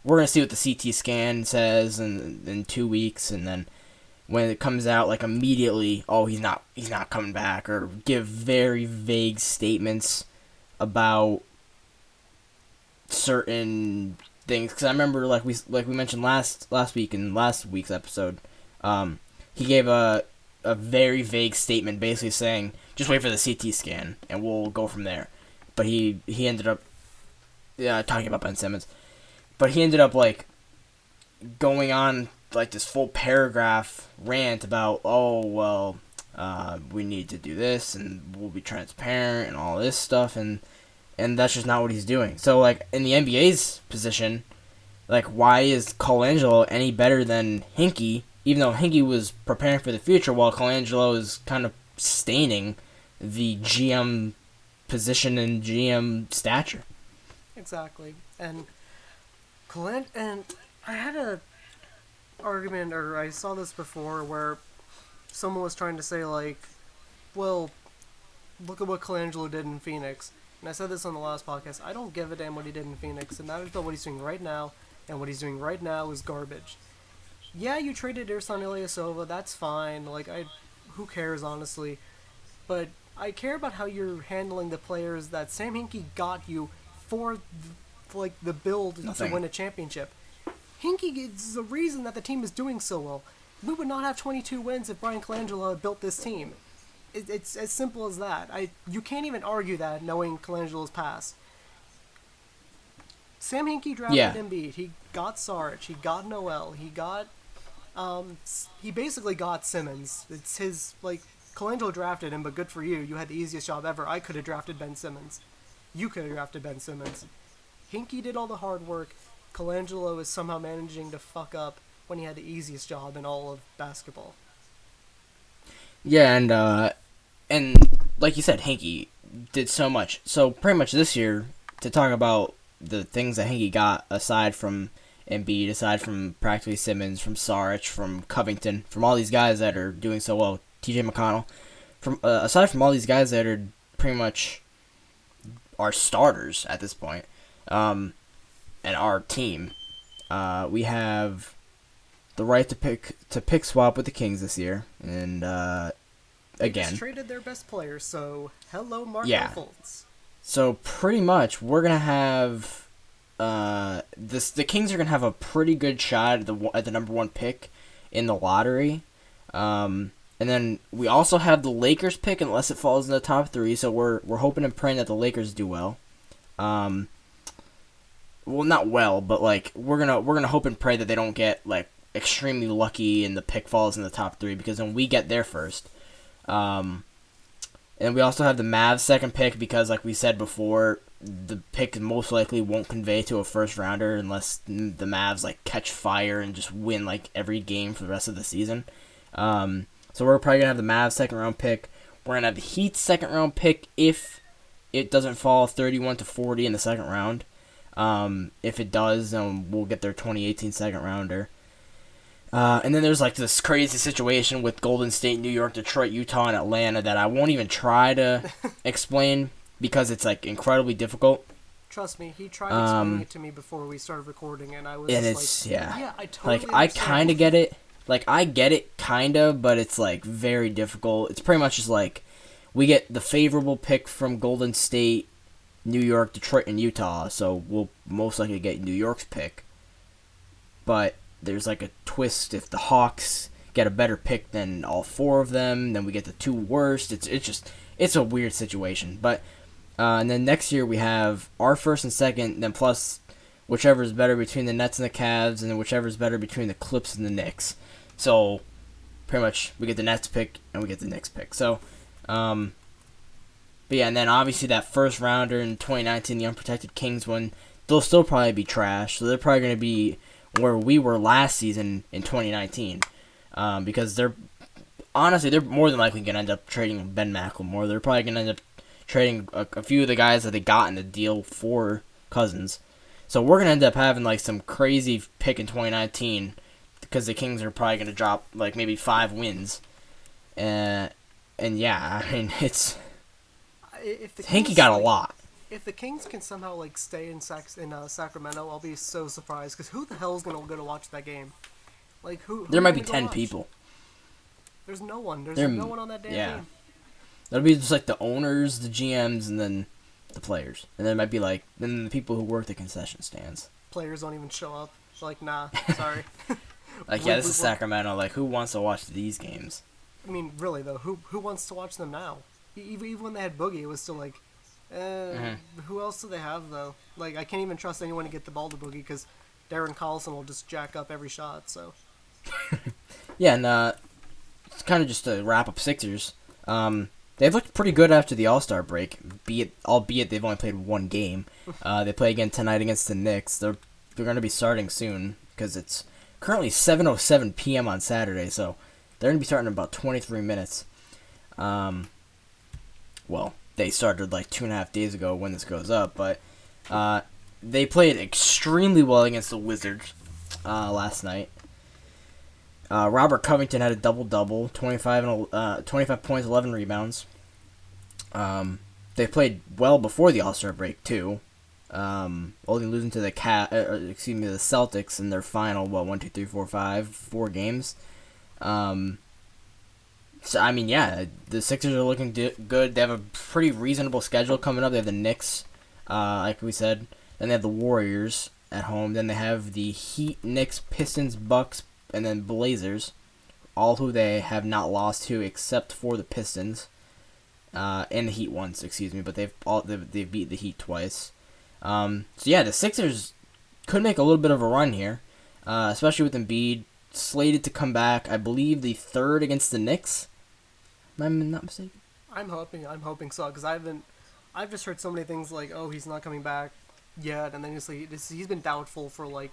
we're going to see what the CT scan says in 2 weeks, and then when it comes out, like, immediately, oh, he's not coming back, or give very vague statements about certain things. Because I remember, like we mentioned last week in last week's episode, he gave a very vague statement basically saying, just wait for the CT scan and we'll go from there. But he ended up talking about Ben Simmons. But he ended up, like, going on, like, this full paragraph rant about, oh, well, we need to do this and we'll be transparent and all this stuff, and that's just not what he's doing. So, like, in the NBA's position, like, why is Colangelo any better than Hinkie, even though Hinkie was preparing for the future while Colangelo is kind of staining the GM position and GM stature? Exactly. And I had a argument, or I saw this before, where someone was trying to say, like, well, look at what Colangelo did in Phoenix. And I said this on the last podcast. I don't give a damn what he did in Phoenix. It matters about what he's doing right now, and what he's doing right now is garbage. Yeah, you traded Ersan Ilyasova. That's fine. Like, who cares, honestly? But I care about how you're handling the players that Sam Hinkie got you for, the build Nothing. to win a championship. Hinkie is the reason that the team is doing so well. We would not have 22 wins if Brian Colangelo had built this team. It's as simple as that. You can't even argue that knowing Colangelo's past. Sam Hinkie drafted Embiid. He got Saric. He got Noel. He got he basically got Simmons. It's his, Colangelo drafted him, but good for you. You had the easiest job ever. I could have drafted Ben Simmons. You could have drafted Ben Simmons. Hinkie did all the hard work. Colangelo is somehow managing to fuck up when he had the easiest job in all of basketball. Yeah, and like you said, Hinkie did so much. So pretty much this year, to talk about the things that Hinkie got aside from Embiid, aside from practically Simmons, from Saric, from Covington, from all these guys that are doing so well, TJ McConnell, from aside from all these guys that are pretty much our starters at this point, and our team, we have the right to pick swap with the Kings this year, and again, They traded their best players, so hello, Mark Fultz. So pretty much we're gonna have the Kings are gonna have a pretty good shot at the number 1 pick in the lottery, and then we also have the Lakers pick unless it falls in the top 3. So we're hoping and praying that the Lakers do well. Well, not well, but we're gonna hope and pray that they don't get extremely lucky and the pick falls in the top 3, because then we get there first. And we also have the Mavs second pick because, like we said before, the pick most likely won't convey to a first rounder unless the Mavs catch fire and just win every game for the rest of the season. So we're probably gonna have the Mavs second round pick. We're gonna have the Heat second round pick if it doesn't fall 31-40 in the second round. If it does, then we'll get their 2018 second rounder. And then there's this crazy situation with Golden State, New York, Detroit, Utah, and Atlanta that I won't even try to explain because it's incredibly difficult. Trust me, he tried explaining it to me before we started recording, and I was and just it's yeah, I totally I understand. kind of get it. I get it kind of, but it's very difficult. It's pretty much just we get the favorable pick from Golden State, New York, Detroit, and Utah, so we'll most likely get New York's pick. But there's a twist if the Hawks get a better pick than all 4 of them, then we get the 2 worst. It's a weird situation. But and then next year we have our first and second, then plus whichever is better between the Nets and the Cavs, and then whichever is better between the Clips and the Knicks. So pretty much we get the Nets pick and we get the Knicks pick. So but yeah, and then obviously that first rounder in 2019, the unprotected Kings one, they'll still probably be trash. So they're probably going to be where we were last season in 2019, because they're more than likely going to end up trading Ben McLemore. They're probably going to end up trading a few of the guys that they got in the deal for Cousins. So we're going to end up having some crazy pick in 2019 because the Kings are probably going to drop maybe 5 wins. And yeah, I mean Hinkie got a lot. If the Kings can somehow stay in Sacramento, I'll be so surprised. Because who the hell is gonna go to watch that game? Who there might be 10 people. There's no one. There's no one on that damn game. That'll be just the owners, the GMs, and then the players. And then it might be then the people who work the concession stands. Players don't even show up. Nah, sorry. This is Sacramento. Who wants to watch these games? I mean, really though, who wants to watch them now? Even when they had Boogie, it was still who else do they have, though? I can't even trust anyone to get the ball to Boogie because Darren Collison will just jack up every shot, so. Yeah, and it's kind of just to wrap up Sixers. They've looked pretty good after the All-Star break, albeit they've only played 1 game. They play again tonight against the Knicks. They're they're going to be starting soon because it's currently 7:07 p.m. on Saturday, so they're going to be starting in about 23 minutes. Well, they started like 2.5 days ago when this goes up, but they played extremely well against the Wizards last night. Robert Covington had a double-double, 25 points, 11 rebounds. They played well before the All-Star break too. Only losing to the Celtics in their final 4 games. So I mean, yeah, the Sixers are looking good. They have a pretty reasonable schedule coming up. They have the Knicks, like we said, then they have the Warriors at home. Then they have the Heat, Knicks, Pistons, Bucks, and then Blazers, all who they have not lost to except for the Pistons, and the Heat once, but they've beat the Heat twice. So yeah, the Sixers could make a little bit of a run here, especially with Embiid slated to come back. I believe the 3rd against the Knicks. Am I not mistaken? I'm hoping so, because I've just heard so many things like, oh, he's not coming back yet, and then he's been doubtful for like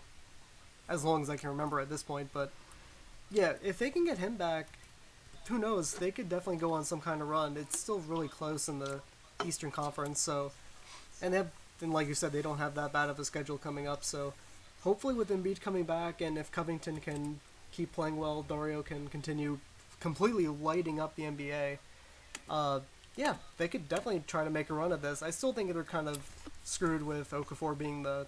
as long as I can remember at this point. But yeah, if they can get him back, who knows? They could definitely go on some kind of run. It's still really close in the Eastern Conference, so and like you said, they don't have that bad of a schedule coming up. So hopefully, with Embiid coming back, and if Covington can keep playing well, Dario can continue completely lighting up the NBA. Yeah, they could definitely try to make a run at this. I still think they're kind of screwed with Okafor being the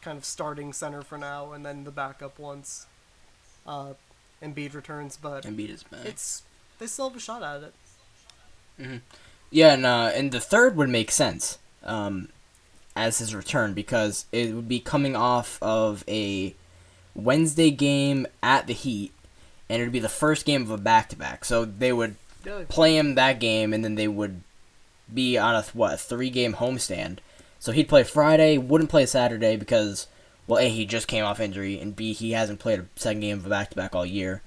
kind of starting center for now, and then the backup once Embiid returns. But Embiid is back. They still have a shot at it. Mm-hmm. Yeah, and the 3rd would make sense as his return, because it would be coming off of a Wednesday game at the Heat, and it would be the first game of a back-to-back. So they would play him that game, and then they would be on a 3-game homestand. So he'd play Friday, wouldn't play Saturday because, well, A, he just came off injury, and B, he hasn't played a second game of a back-to-back all year.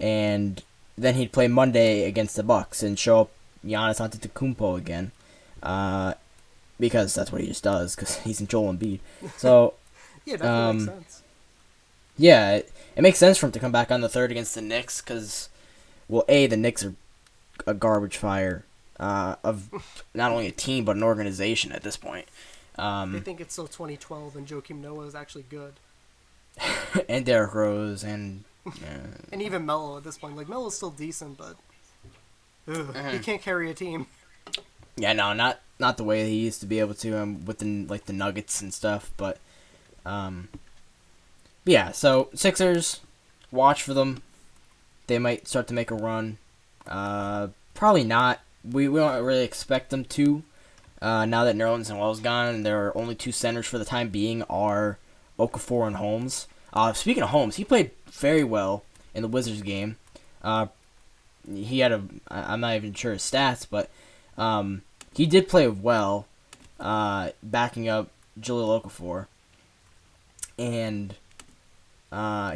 And then he'd play Monday against the Bucks and show up Giannis Antetokounmpo again, because that's what he just does, because he's in Joel Embiid. So yeah, that makes sense. Yeah, it makes sense for him to come back on the 3rd against the Knicks, because, well, A, the Knicks are a garbage fire of not only a team but an organization at this point. They think it's still 2012 and Joakim Noah is actually good. And Derrick Rose and and even Melo at this point. Like, Melo's still decent, but he can't carry a team. Yeah, no, not the way he used to be able to with the Nuggets and stuff, but yeah, so Sixers, watch for them. They might start to make a run. Probably not. We don't really expect them to. Now that Nerlens Noel's gone, and there are only 2 centers for the time being are Okafor and Holmes. Speaking of Holmes, he played very well in the Wizards game. He had I'm not even sure his stats, but he did play well, backing up Jahlil Okafor. And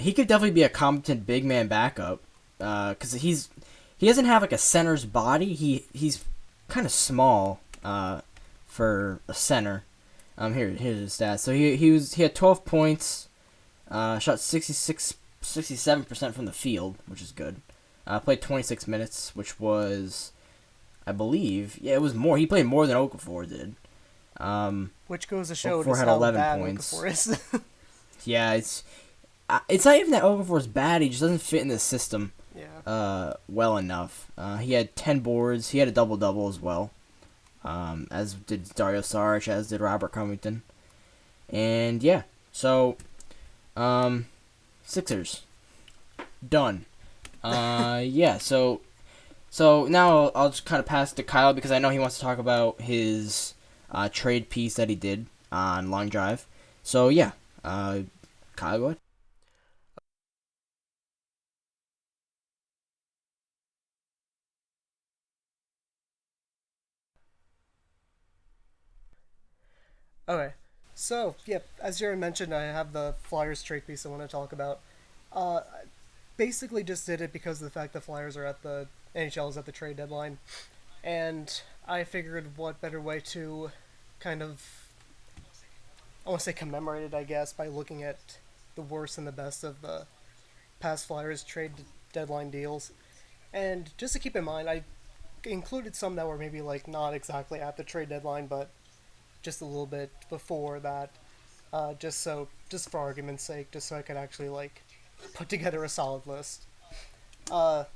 he could definitely be a competent big man backup, because he doesn't have like a center's body. He's kind of small for a center. Here's his stats. So he had 12 points, shot 67% from the field, which is good. Played 26 minutes, which was, I believe, it was more. He played more than Okafor did. Which goes to show Okafor just had how 11 bad points. Okafor is. Yeah, it's not even that Okafor's bad. He just doesn't fit in the system. Yeah. Well enough. He had 10 boards. He had a double-double as well. As did Dario Saric, as did Robert Covington. And yeah, so Sixers done. Yeah, so now I'll just kind of pass to Kyle, because I know he wants to talk about his trade piece that he did on Long Drive. So yeah, Kyle, go ahead. Okay, so, yeah, as Jared mentioned, I have the Flyers trade piece I want to talk about. I basically just did it because of the fact the Flyers are at the NHL is at the trade deadline, and I figured what better way to kind of I want to say commemorated, I guess, by looking at the worst and the best of the past Flyers trade deadline deals. And just to keep in mind, I included some that were maybe like not exactly at the trade deadline, but just a little bit before that, just for argument's sake, just so I could actually like put together a solid list. The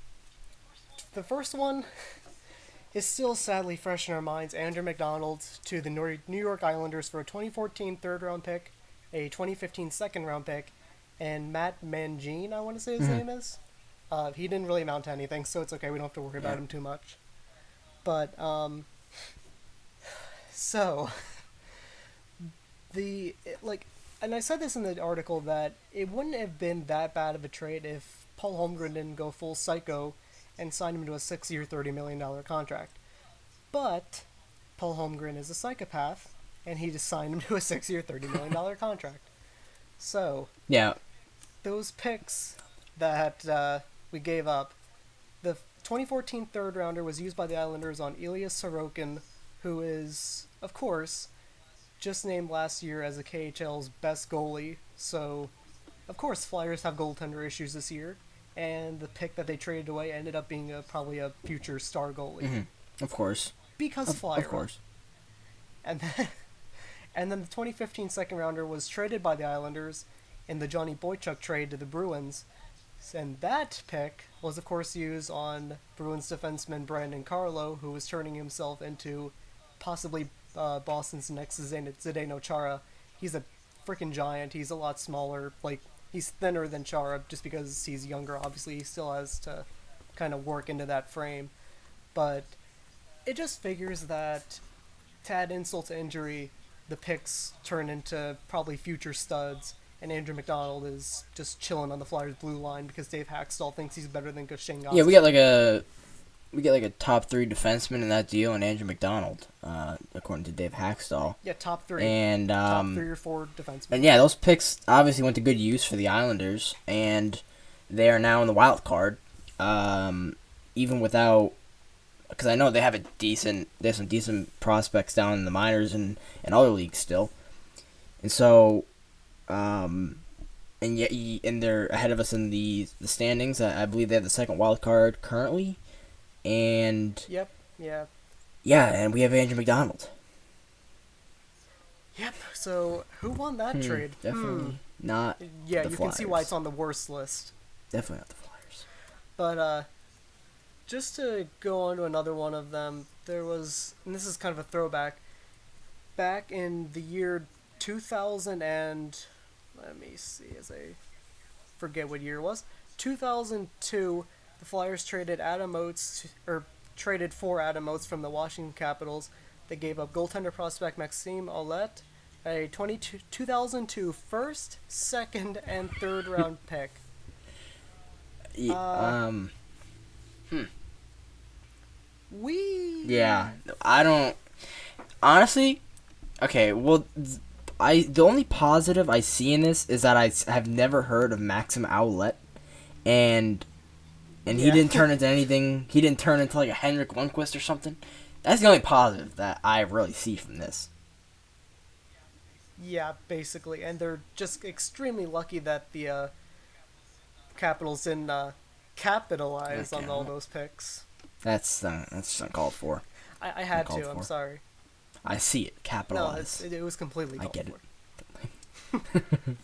first one is still sadly fresh in our minds. Andrew McDonald to the New York Islanders for a 2014 third-round pick, a 2015 second-round pick, and Matt Mangine, I want to say his name is. He didn't really amount to anything, so it's okay. We don't have to worry about him too much. But, so, and I said this in the article that it wouldn't have been that bad of a trade if Paul Holmgren didn't go full psycho and sign him to a 6-year, $30 million contract. But Paul Holmgren is a psychopath, and he just signed him to a 6-year, $30 million contract. So, Yeah. those picks that we gave up, the 2014 third rounder was used by the Islanders on Ilya Sorokin, who is, of course, just named last year as the KHL's best goalie. So, of course, Flyers have goaltender issues this year, and the pick that they traded away ended up being probably a future star goalie. Mm-hmm. Of course. Because Flyers. Of course. And then the 2015 second rounder was traded by the Islanders in the Johnny Boychuk trade to the Bruins. And that pick was, of course, used on Bruins defenseman Brandon Carlo, who was turning himself into possibly Boston's next Zdeno Chara. He's a freaking giant. He's a lot smaller. Like, he's thinner than Chara just because he's younger. Obviously, he still has to kind of work into that frame. But it just figures that, to add insult to injury, the picks turn into probably future studs, and Andrew McDonald is just chilling on the Flyers' blue line because Dave Haxtell thinks he's better than Shane Gosling. Yeah, we get like a top 3 defenseman in that deal, and Andrew McDonald, according to Dave Haxtall. Yeah, top 3. And top 3 or 4 defensemen. And yeah, those picks obviously went to good use for the Islanders, and they are now in the wild card. Even without, because I know they have some decent prospects down in the minors and other leagues still, and so, and they're ahead of us in the standings. I believe they have the second wild card currently, and Yep. Yeah. Yeah, and we have Andrew McDonald. Yep. So who won that trade? Definitely not. Yeah, the you Flyers. can see why it's on the worst list. Definitely not the Flyers. But just to go on to another one of them, there was, and this is kind of a throwback, back in the year 2000 and, let me see, forget what year it was, 2002, the Flyers traded traded for Adam Oates from the Washington Capitals. They gave up goaltender prospect Maxime Ouellet, a 2002 first, second, and third round pick. Yeah, I don't. Honestly, okay. Well, the only positive I see in this is that I have never heard of Maxim Ouellet, and he didn't turn into anything. He didn't turn into like a Henrik Lundqvist or something. That's the only positive that I really see from this. Yeah, basically, and they're just extremely lucky that the Capitals didn't capitalize on all those picks. That's uncalled for. I had to. I'm sorry. I see it. Capitalize. No, it was completely called I get for. it.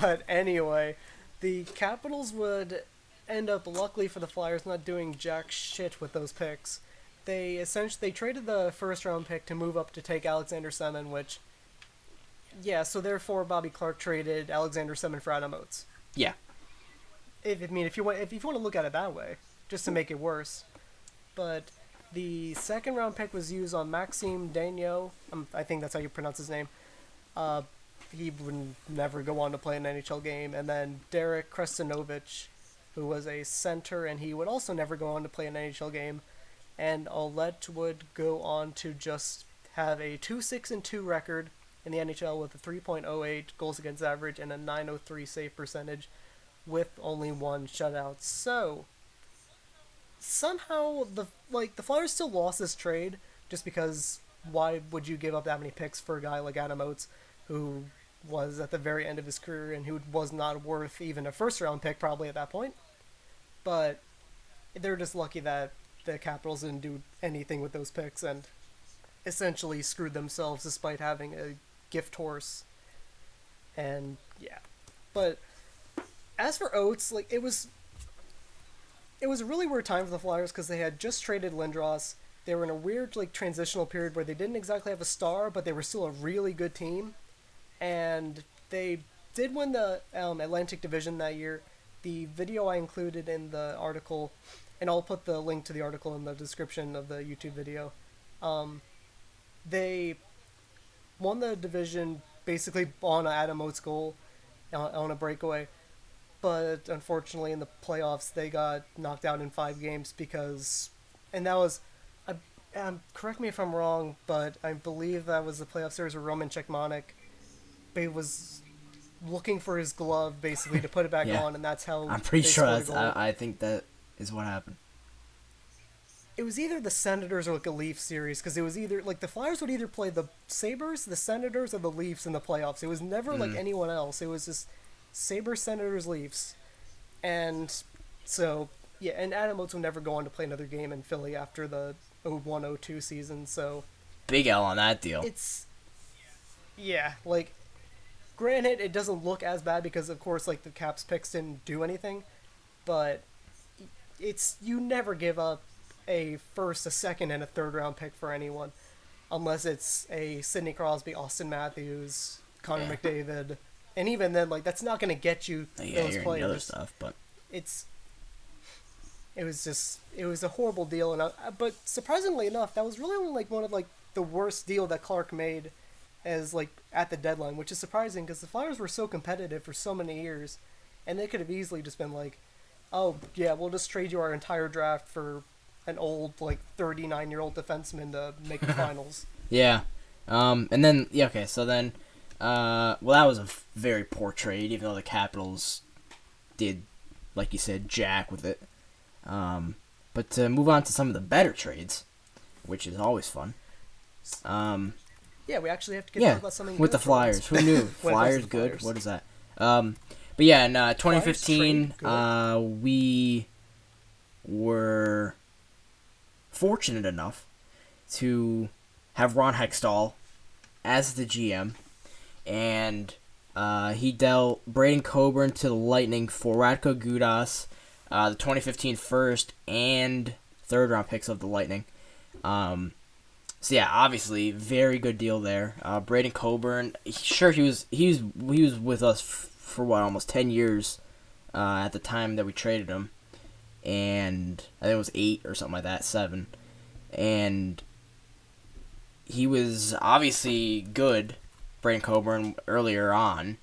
But anyway, the Capitals would end up, luckily for the Flyers, not doing jack shit with those picks. They traded the first round pick to move up to take Alexander Semin, which, yeah, so therefore Bobby Clark traded Alexander Semin for Adam Oates. Yeah. If you want to look at it that way, just to make it worse. But the second round pick was used on Maxime Daigneault. I think that's how you pronounce his name. He would never go on to play an NHL game. And then Derek Krestanovich, who was a center, and he would also never go on to play an NHL game. And Ouellet would go on to just have a 2-6-2 record in the NHL with a 3.08 goals against average and a 903 save percentage with only one shutout. So somehow the Flyers still lost this trade just because why would you give up that many picks for a guy like Adam Oates? who was at the very end of his career and who was not worth even a first-round pick probably at that point. But they're just lucky that the Capitals didn't do anything with those picks and essentially screwed themselves despite having a gift horse. And yeah, but as for Oates, like it was a really weird time for the Flyers because they had just traded Lindros. They were in a weird like transitional period where they didn't exactly have a star, but they were still a really good team, and they did win the Atlantic Division that year. The video I included in the article, and I'll put the link to the article in the description of the YouTube video. They won the division basically on Adam Oates' goal on a breakaway. But unfortunately, in the playoffs, they got knocked out in 5 games because, and that was, correct me if I'm wrong, but I believe that was the playoff series where Roman Cechmanek was looking for his glove basically to put it back Yeah. on, and that's how I'm pretty they sure scored a that's. goal. I think that is what happened. It was either the Senators or like a Leafs series because it was either like the Flyers would either play the Sabres, the Senators, or the Leafs in the playoffs. It was never like anyone else. It was just Sabres, Senators, Leafs, and so yeah. And Adam Oates would never go on to play another game in Philly after the 01-02 season. So Big L on that deal. it's yeah, like granted, it doesn't look as bad because of course like the Caps picks didn't do anything, but it's you never give up a first, a second, and a third round pick for anyone, unless it's a Sidney Crosby, Austin Matthews, Connor McDavid, and even then, like that's not going to get you those you're players. into other stuff, but It was a horrible deal, and but surprisingly enough, that was really only like one of like the worst deal that Clark made, as like at the deadline, which is surprising because the Flyers were so competitive for so many years, and they could have easily just been like, oh yeah, we'll just trade you our entire draft for an old like 39-year-old defenseman to make the finals. yeah. And then okay, so then, well, that was a very poor trade, even though the Capitals did, like you said, jack with it. But to move on to some of the better trades, which is always fun. Yeah, we actually have to talk about something with good the for once. Flyers. Who knew? When it comes Flyers to the good. Flyers. What is that? But yeah, in 2015, Flyers trade we were fortunate enough to have Ron Hextall as the GM, and he dealt Braden Coburn to the Lightning for Radko Gudas, the 2015 first and third round picks of the Lightning. So yeah, obviously very good deal there. Braden Coburn, sure he was with us for what, almost 10 years at the time that we traded him, and I think it was 8 or something like that, 7, and he was obviously good, Braden Coburn, earlier on,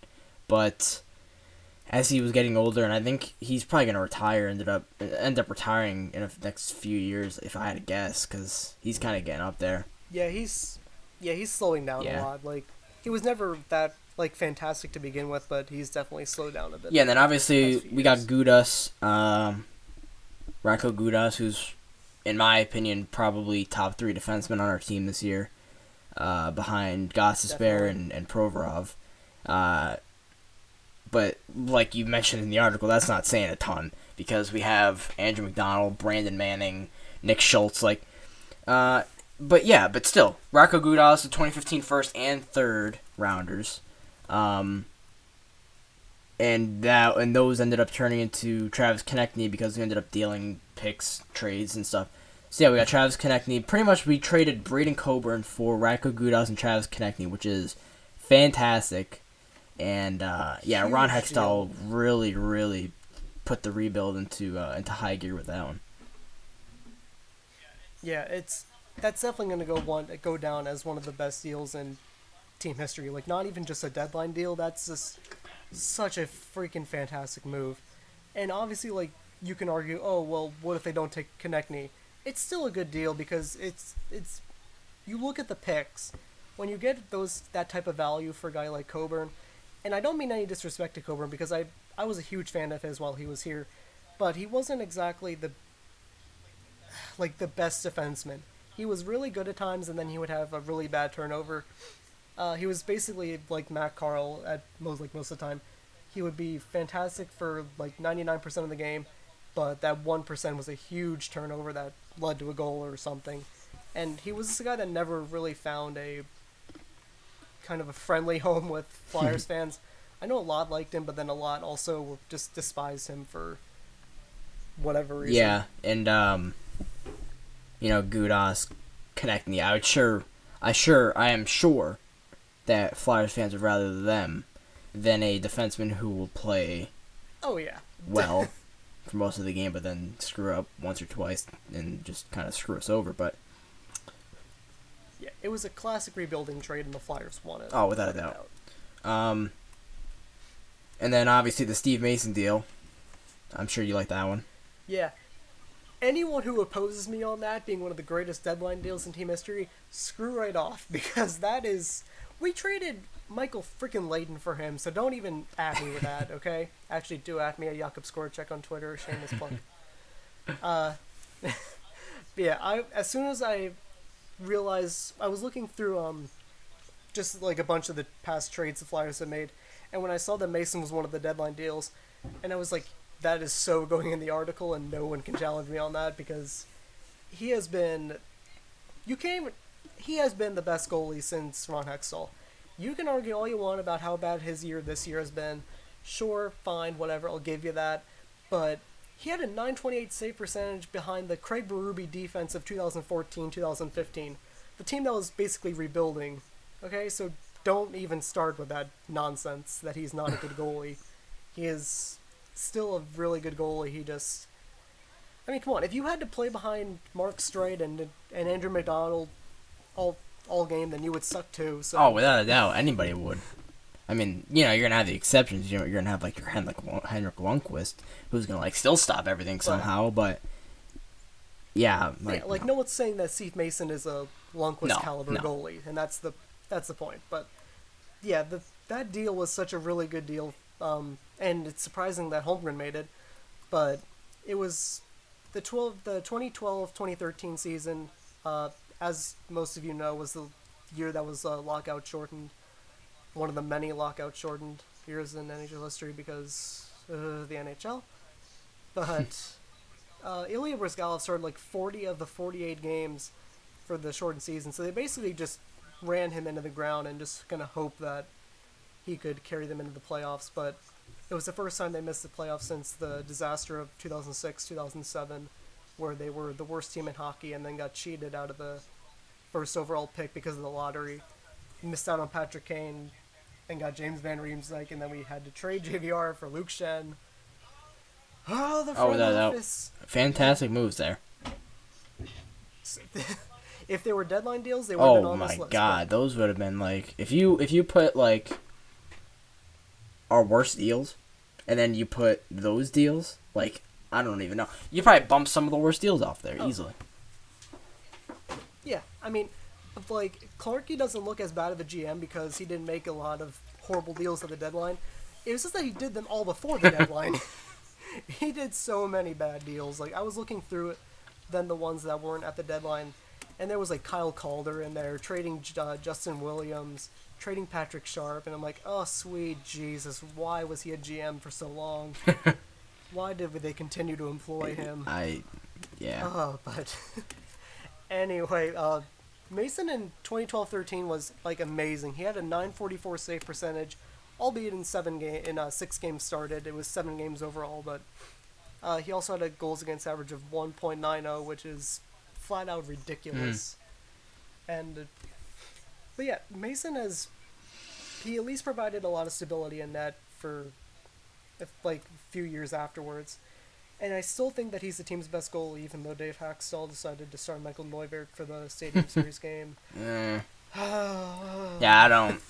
but as he was getting older, and I think he's probably going to retire, end up retiring in the next few years, if I had to guess, because he's kind of getting up there. Yeah, he's slowing down a lot. Like he was never that like fantastic to begin with, but he's definitely slowed down a bit. Yeah, and then obviously we got Gudas, Radko Gudas, who's, in my opinion, probably top 3 defenseman on our team this year, behind Gostisbehere and Provorov. But like you mentioned in the article, that's not saying a ton because we have Andrew McDonald, Brandon Manning, Nick Schultz, but still, Radko Gudas, the 2015 first and third rounders, and those ended up turning into Travis Konechny because we ended up dealing picks, trades, and stuff. So yeah, we got Travis Konechny. Pretty much we traded Braden Coburn for Radko Gudas and Travis Konechny, which is fantastic. And Ron Hextall really, really put the rebuild into high gear with that one. Yeah, that's definitely going to go down as one of the best deals in team history. Like not even just a deadline deal. That's just such a freaking fantastic move. And obviously, like you can argue, oh well, what if they don't take Konechny? It's still a good deal because it's you look at the picks when you get that type of value for a guy like Coburn. And I don't mean any disrespect to Coburn because I was a huge fan of his while he was here, but he wasn't exactly the best defenseman. He was really good at times, and then he would have a really bad turnover. He was basically like Matt Carl at most of the time. He would be fantastic for like 99% of the game, but that 1% was a huge turnover that led to a goal or something. And he was a guy that never really found a kind of a friendly home with Flyers fans. I know a lot liked him, but then a lot also just despised him for whatever reason. Yeah, and Gudas connecting the. I am sure that Flyers fans would rather them than a defenseman who will play. Oh yeah. Well, for most of the game, but then screw up once or twice and just kind of screw us over. But yeah, it was a classic rebuilding trade, and the Flyers won it. Oh, without a doubt. And then obviously the Steve Mason deal. I'm sure you like that one. Yeah. Anyone who opposes me on that being one of the greatest deadline deals in team history, screw right off, because that is... We traded Michael frickin' Layden for him, so don't even at me with that, okay? Actually, do at me at Jakob Skorchek on Twitter, shameless plug. Yeah, as soon as I realized... I was looking through just like a bunch of the past trades the Flyers have made, and when I saw that Mason was one of the deadline deals, and I was like, that is so going in the article, and no one can challenge me on that, because he has been... He has been the best goalie since Ron Hextall. You can argue all you want about how bad his year this year has been. Sure, fine, whatever, I'll give you that. But he had a .928 save percentage behind the Craig Berube defense of 2014-2015. The team that was basically rebuilding. Okay, so don't even start with that nonsense that he's not a good goalie. He is still a really good goalie. He just... I mean, come on, if you had to play behind Mark Streit and Andrew McDonald all game, then you would suck too. So. Oh, without a doubt, anybody would. I mean, you're gonna have the exceptions. You're gonna have like your Henrik Lundqvist, who's gonna like still stop everything somehow. But yeah, like no one's saying that Steve Mason is a Lundqvist caliber goalie, and that's the point. But yeah, that deal was such a really good deal, and it's surprising that Holmgren made it. But it was the 2012-2013 season. As most of you know, was the year that was lockout shortened. One of the many lockout shortened years in NHL history because of the NHL. But Ilya Bryzgalov started like 40 of the 48 games for the shortened season. So they basically just ran him into the ground and just going to hope that he could carry them into the playoffs. But it was the first time they missed the playoffs since the disaster of 2006-2007, where they were the worst team in hockey and then got cheated out of the first overall pick because of the lottery. Missed out on Patrick Kane and got James Van Riemsdyk, and then we had to trade JVR for Luke Shen. Oh, the front office. Fantastic moves there. If they were deadline deals, they would have been on this list. Oh my god, those would have been like... If you put like our worst deals, and then you put those deals, like... I don't even know. You probably bump some of the worst deals off there easily. Yeah, I mean, like, Clarkey doesn't look as bad of a GM because he didn't make a lot of horrible deals at the deadline. It was just that he did them all before the deadline. He did so many bad deals. Like, I was looking through it, then the ones that weren't at the deadline, and there was, like, Kyle Calder in there, trading Justin Williams, trading Patrick Sharp, and I'm like, oh, sweet Jesus, why was he a GM for so long? Why did they continue to employ him? Yeah. But anyway, Mason in 2012-13 was like amazing. He had a .944 save percentage, albeit in 6 games started. It was 7 games overall, but he also had a goals against average of 1.90, which is flat out ridiculous. And but yeah, Mason he at least provided a lot of stability in net for like a few years afterwards, and I still think that he's the team's best goalie, even though Dave Haxtell decided to start Michael Neuvirth for the Stadium Series game. Yeah, I don't.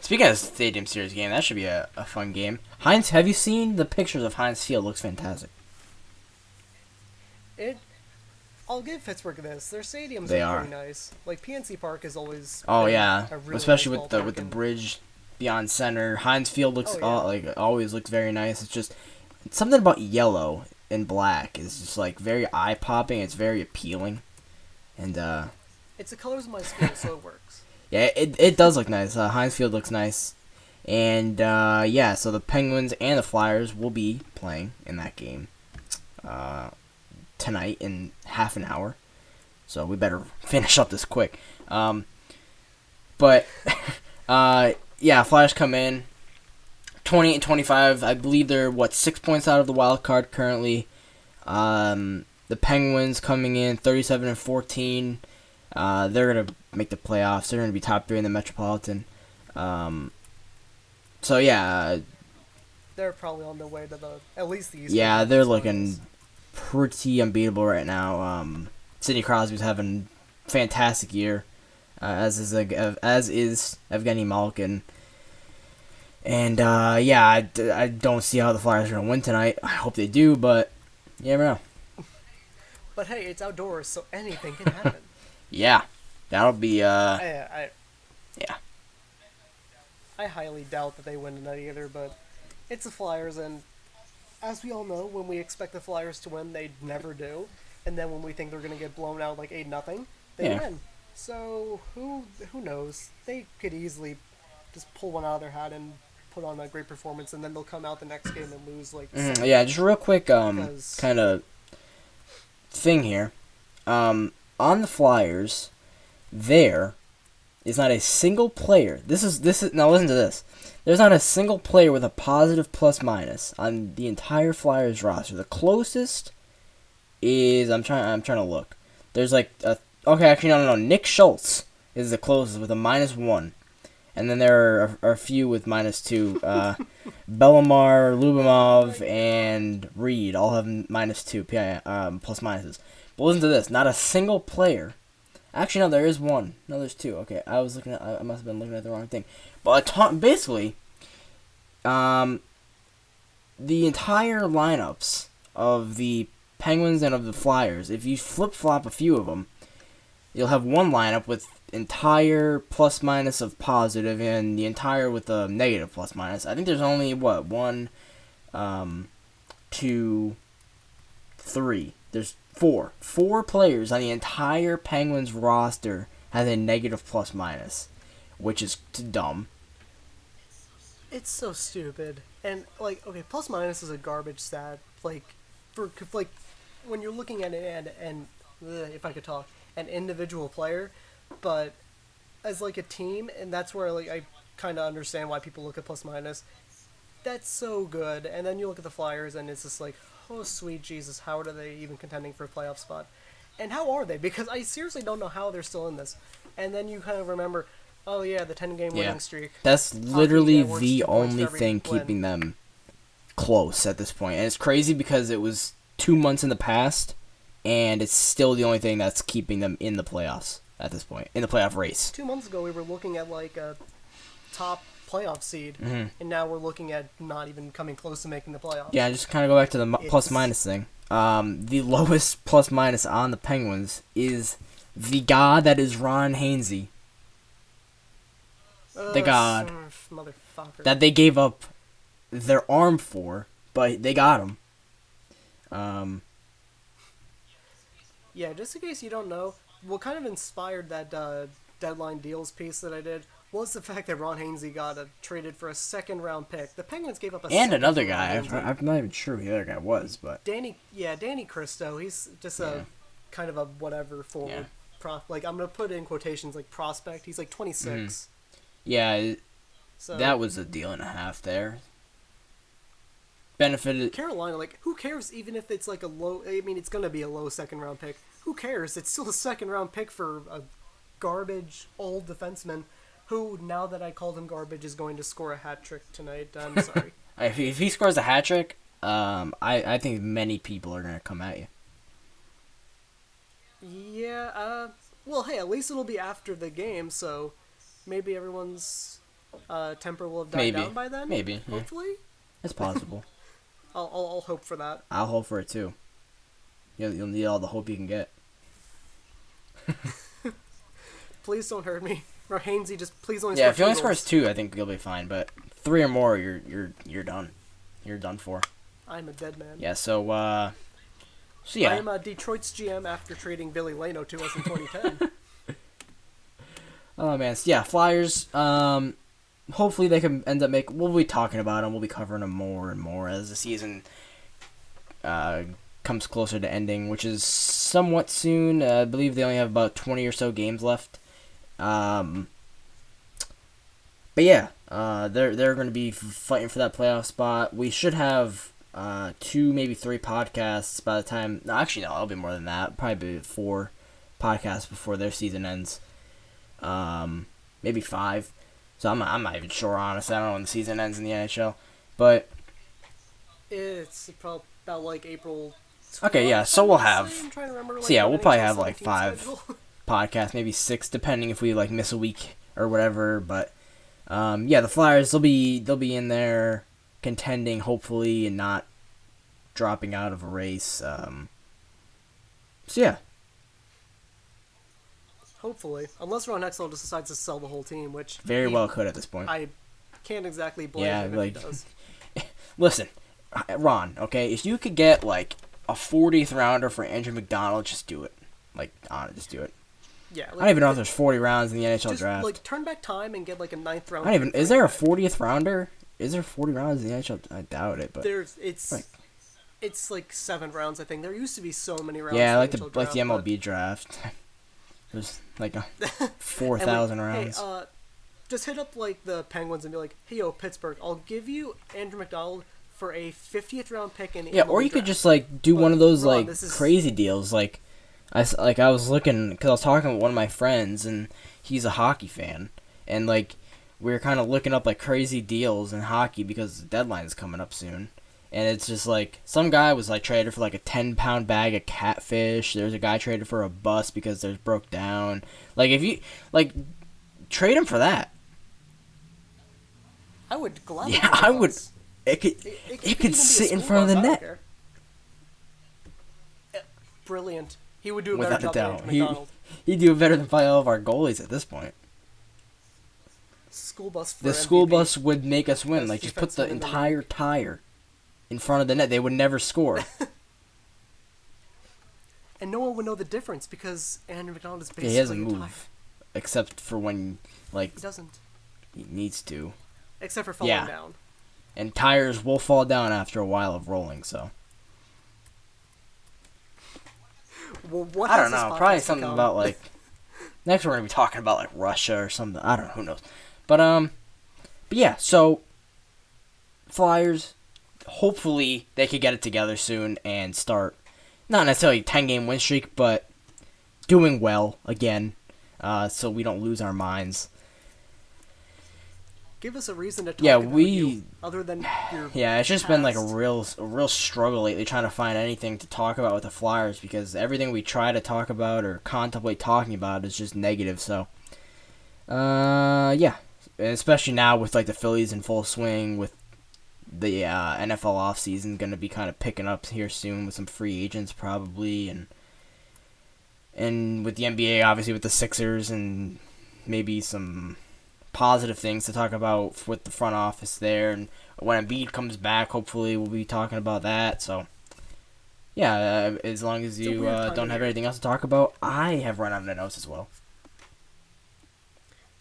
Speaking of Stadium Series game, that should be a fun game. Heinz, have you seen the pictures of Heinz Field? Looks fantastic. I'll give Pittsburgh this. Their stadiums are pretty nice. Like PNC Park is always. Oh yeah, really especially nice with the bridge beyond center. Heinz Field looks always looks very nice. It's just something about yellow and black is just like very eye popping. It's very appealing, and it's the colors of my skin, so it works. Yeah, it does look nice. Heinz Field looks nice. And, yeah, so the Penguins and the Flyers will be playing in that game tonight in half an hour. So we better finish up this quick. But, yeah, Flyers come in 28-25. I believe they're, 6 points out of the wild card currently. The Penguins coming in 37-14. They're going to make the playoffs. They're going to be top 3 in the Metropolitan. So, yeah. They're probably on their way to at least the East. Yeah, they're looking pretty unbeatable right now. Sidney Crosby's having a fantastic year, as is Evgeny Malkin. And, yeah, I don't see how the Flyers are going to win tonight. I hope they do, but you never know. But hey, it's outdoors, so anything can happen. Yeah, that'll be, yeah. I highly doubt that they win tonight either, but it's the Flyers, and as we all know, when we expect the Flyers to win, they never do. And then when we think they're going to get blown out like 8-0, they win. So who knows? They could easily just pull one out of their hat and put on a great performance, and then they'll come out the next game and lose like. Yeah, just real quick, kind of thing here. On the Flyers, there is not a single player. This is now listen to this. There's not a single player with a positive plus minus on the entire Flyers roster. The closest is I'm trying to look. There's like actually no. Nick Schultz is the closest with a -1. And then there are a few with -2. Bellemare, Lubomov, and Reed all have -2 plus minuses. But listen to this: not a single player. Actually, no, there is one. No, there's two. Okay, I must have been looking at the wrong thing. But basically, the entire lineups of the Penguins and of the Flyers, if you flip-flop a few of them, you'll have one lineup with entire plus minus of positive and the entire with a negative plus minus. I think there's only, 1, 2, 3. There's 4. 4 players on the entire Penguins roster has a negative plus minus, which is dumb. It's so stupid. And, okay, plus minus is a garbage stat. When you're looking at it and if I could talk, an individual player, but as, a team, and that's where, I kind of understand why people look at plus minus. That's so good. And then you look at the Flyers, and it's just oh, sweet Jesus, how are they even contending for a playoff spot? And how are they? Because I seriously don't know how they're still in this. And then you kind of remember, oh yeah, the 10-game winning streak. That's literally the only thing keeping them close at this point. And it's crazy because it was 2 months in the past, and it's still the only thing that's keeping them in the playoffs at this point, in the playoff race. 2 months ago, we were looking at, a top playoff seed, and now we're looking at not even coming close to making the playoffs. Yeah, just kind of go back to the plus-minus thing. The lowest plus-minus on the Penguins is the god that is Ron Hainsey. The god. Motherfucker. That they gave up their arm for, but they got him. Yeah, just in case you don't know, what kind of inspired that deadline deals piece that I did was the fact that Ron Hainsey got traded for a second-round pick. The Penguins gave up and another guy. I'm not even sure who the other guy was, but Danny Cristo. He's just a kind of a whatever forward. I'm gonna put in quotations prospect. He's 26. Yeah, so that was a deal and a half there. Benefited Carolina. Who cares? Even if it's a low. I mean, it's gonna be a low second-round pick. Who cares? It's still a second-round pick for a garbage old defenseman. Who, now that I called him garbage, is going to score a hat trick tonight. I'm sorry. If he scores a hat trick, I think many people are going to come at you. Yeah, well, hey, at least it'll be after the game, so maybe everyone's temper will have died down by then? Maybe. Hopefully? Yeah. It's possible. I'll hope for that. I'll hope for it, too. You'll need all the hope you can get. Please don't hurt me. Or Hainsey, just please only. Yeah, if he only scores 2, I think you'll be fine. But 3 or more, you're done. You're done for. I'm a dead man. Yeah. So yeah. I am Detroit's GM after trading Billy Lano to us in 2010. Oh man, so, yeah, Flyers. Hopefully they can end up making. We'll be talking about them. We'll be covering them more and more as the season comes closer to ending, which is somewhat soon. I believe they only have about 20 or so games left. But yeah, they're going to be fighting for that playoff spot. We should have 2, maybe 3 podcasts by the time. No, actually, no, it'll be more than that. Probably 4 podcasts before their season ends. Maybe 5. So I'm not even sure, honestly. I don't know when the season ends in the NHL, but it's probably about like April. Okay, yeah. So we'll have. I'm trying to remember, like, So yeah, we'll probably have like 17 5 schedule. podcasts, maybe 6, depending if we like miss a week or whatever. But yeah, the Flyers they'll be in there contending, hopefully, and not dropping out of a race. So yeah. Hopefully, unless Ron Hextall just decides to sell the whole team, which Very well could at this point. I can't exactly blame Yeah, him like, if he does. Listen, Ron, okay, if you could get like a 40th rounder for Andrew McDonald, just do it. Like, just do it. Yeah, like, I don't even know if there's 40 rounds in the NHL just, draft. like, turn back time and get like a 9th round. I don't even. Is there a 40th rounder? Is there 40 rounds in the NHL? I doubt it, but it's like 7 rounds. I think there used to be so many rounds. yeah, in like the the NHL like the draft, MLB draft. There's like 4,000 rounds. Hey, just hit up like the Penguins and be like, "Hey, yo, Pittsburgh, I'll give you Andrew McDonald for a 50th round pick in the Yeah, MLB or you draft." could just like do one of those Ron, like this is- crazy deals. Like I was looking because I was talking with one of my friends and he's a hockey fan, and like we were kind of looking up like crazy deals in hockey because the deadline is coming up soon. And it's just like some guy was like traded for like a 10-pound bag of catfish. There's a guy traded for a bus because theirs broke down. Like if you like trade him for that. I would gladly. Yeah, take a I would. bus. It could even be a sit in school front of the bus, I don't net. care. Brilliant. He would do a Without better a job than doubt. Andrew McDonald. He'd do better than probably all of our goalies at this point. School bus. For The MVP. school bus would make us win. Best Like just put the defenseman in the entire tire in front of the net. They would never score. And no one would know the difference because Andrew McDonald is Yeah, basically he doesn't a tire. move, except for when like He doesn't, he needs to. except for falling Yeah. down. And tires will fall down after a while of rolling. So Well, what I has don't this know. Probably podcast something become? about like next we're gonna be talking about like Russia or something. I don't know. Who knows? But yeah. So Flyers. Hopefully they could get it together soon and start not necessarily a 10-game win streak, but doing well again, so we don't lose our minds. Give us a reason to talk Yeah, about you, other than your Yeah, it's just been like a past. real struggle lately trying to find anything to talk about with the Flyers because everything we try to talk about or contemplate talking about is just negative. So, yeah, especially now with like the Phillies in full swing with the NFL offseason going to be kind of picking up here soon with some free agents probably and with the NBA obviously with the Sixers and maybe some positive things to talk about with the front office there, and when Embiid comes back hopefully we'll be talking about that. So yeah, as long as you don't have anything else to talk about, I have run out of notes as well.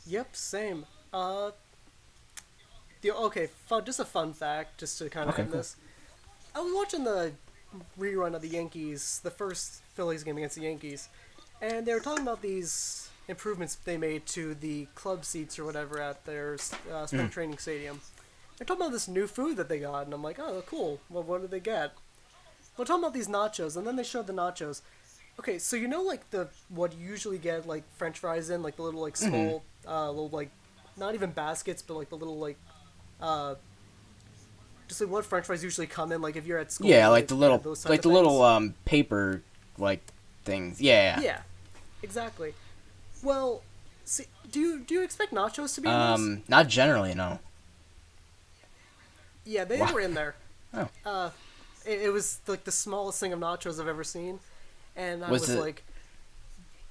Yep, same. Just a fun fact, just to kind of Okay, end cool. this. I was watching the rerun of the Yankees, the first Phillies game against the Yankees, and they were talking about these improvements they made to the club seats or whatever at their spring training stadium. They're talking about this new food that they got, and I'm like, oh, cool. Well, what did they get? We're talking about these nachos, and then they showed the nachos. Okay, so you know, like what you usually get like French fries in, like the little like small, little like not even baskets, but like the little like, just like what French fries usually come in, like if you're at school. Yeah, like the little those type like of the things. little paper like things. Yeah. Yeah, exactly. Well, see, do you expect nachos to be in this? Not generally, no. Yeah, they Wow. were in there. Oh. It was like the smallest thing of nachos I've ever seen, and I Was was it- like,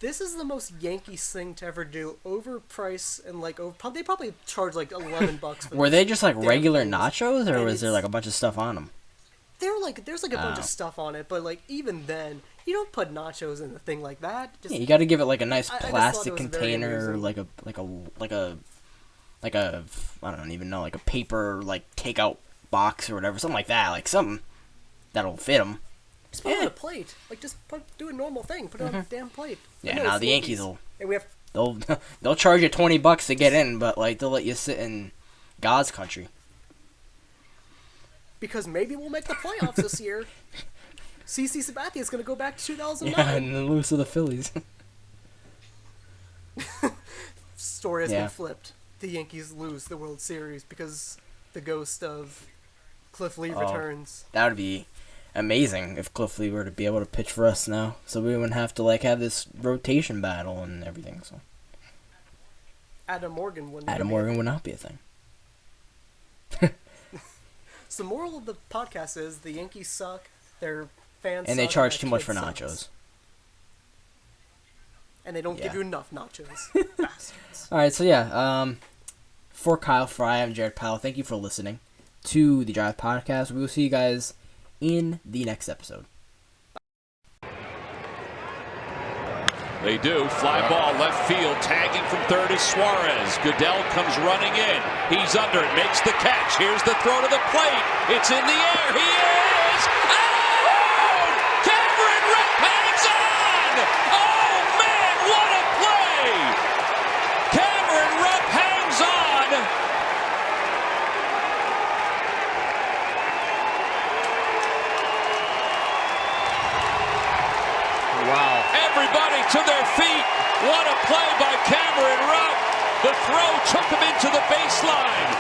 "This is the most Yankees thing to ever do. Overpriced and like they probably charge like $11 for Were this they just like damn regular things. nachos, or And was there it's- like a bunch of stuff on them? There's like a bunch Oh. of stuff on it, but like even then, You don't put nachos in a thing like that. Yeah, you got to give it like a nice I just thought plastic it was very container, amusing. like a I don't even know, like a paper like takeout box or whatever, something like that, like something that'll fit them. Just put it on a plate. Like, just do a normal thing. Put it on a damn plate. Yeah, I know now it's the Yankees movies. will And we have they'll charge you $20 to get in, but like they'll let you sit in God's country. because maybe we'll make the playoffs this year. CC Sabathia is going to go back to 2009. Yeah, and then lose to the Phillies. Story has Yeah. been flipped. The Yankees lose the World Series because the ghost of Cliff Lee returns. That would be amazing if Cliff Lee were to be able to pitch for us now, so we wouldn't have to like have this rotation battle and everything. So Adam Morgan wouldn't. Adam Morgan would not be a thing. So the moral of the podcast is the Yankees suck. Their fans And they suck, charge that too much kid for sucks. nachos. And they don't Yeah. give you enough nachos. Bastards. All right, so yeah, for Kyle Fry, I'm Jared Powell. Thank you for listening to the Drive Podcast. We will see you guys in the next episode. They do. Fly ball left field. Tagging from third is Suarez. Goodell comes running in. He's under it. Makes the catch. Here's the throw to the plate. It's in the air. He is out! Cameron Rupp hangs on! Oh, man, what a play! Cameron Rupp hangs on! Wow. Everybody to their feet. What a play by Cameron Rupp. The throw took him into the baseline.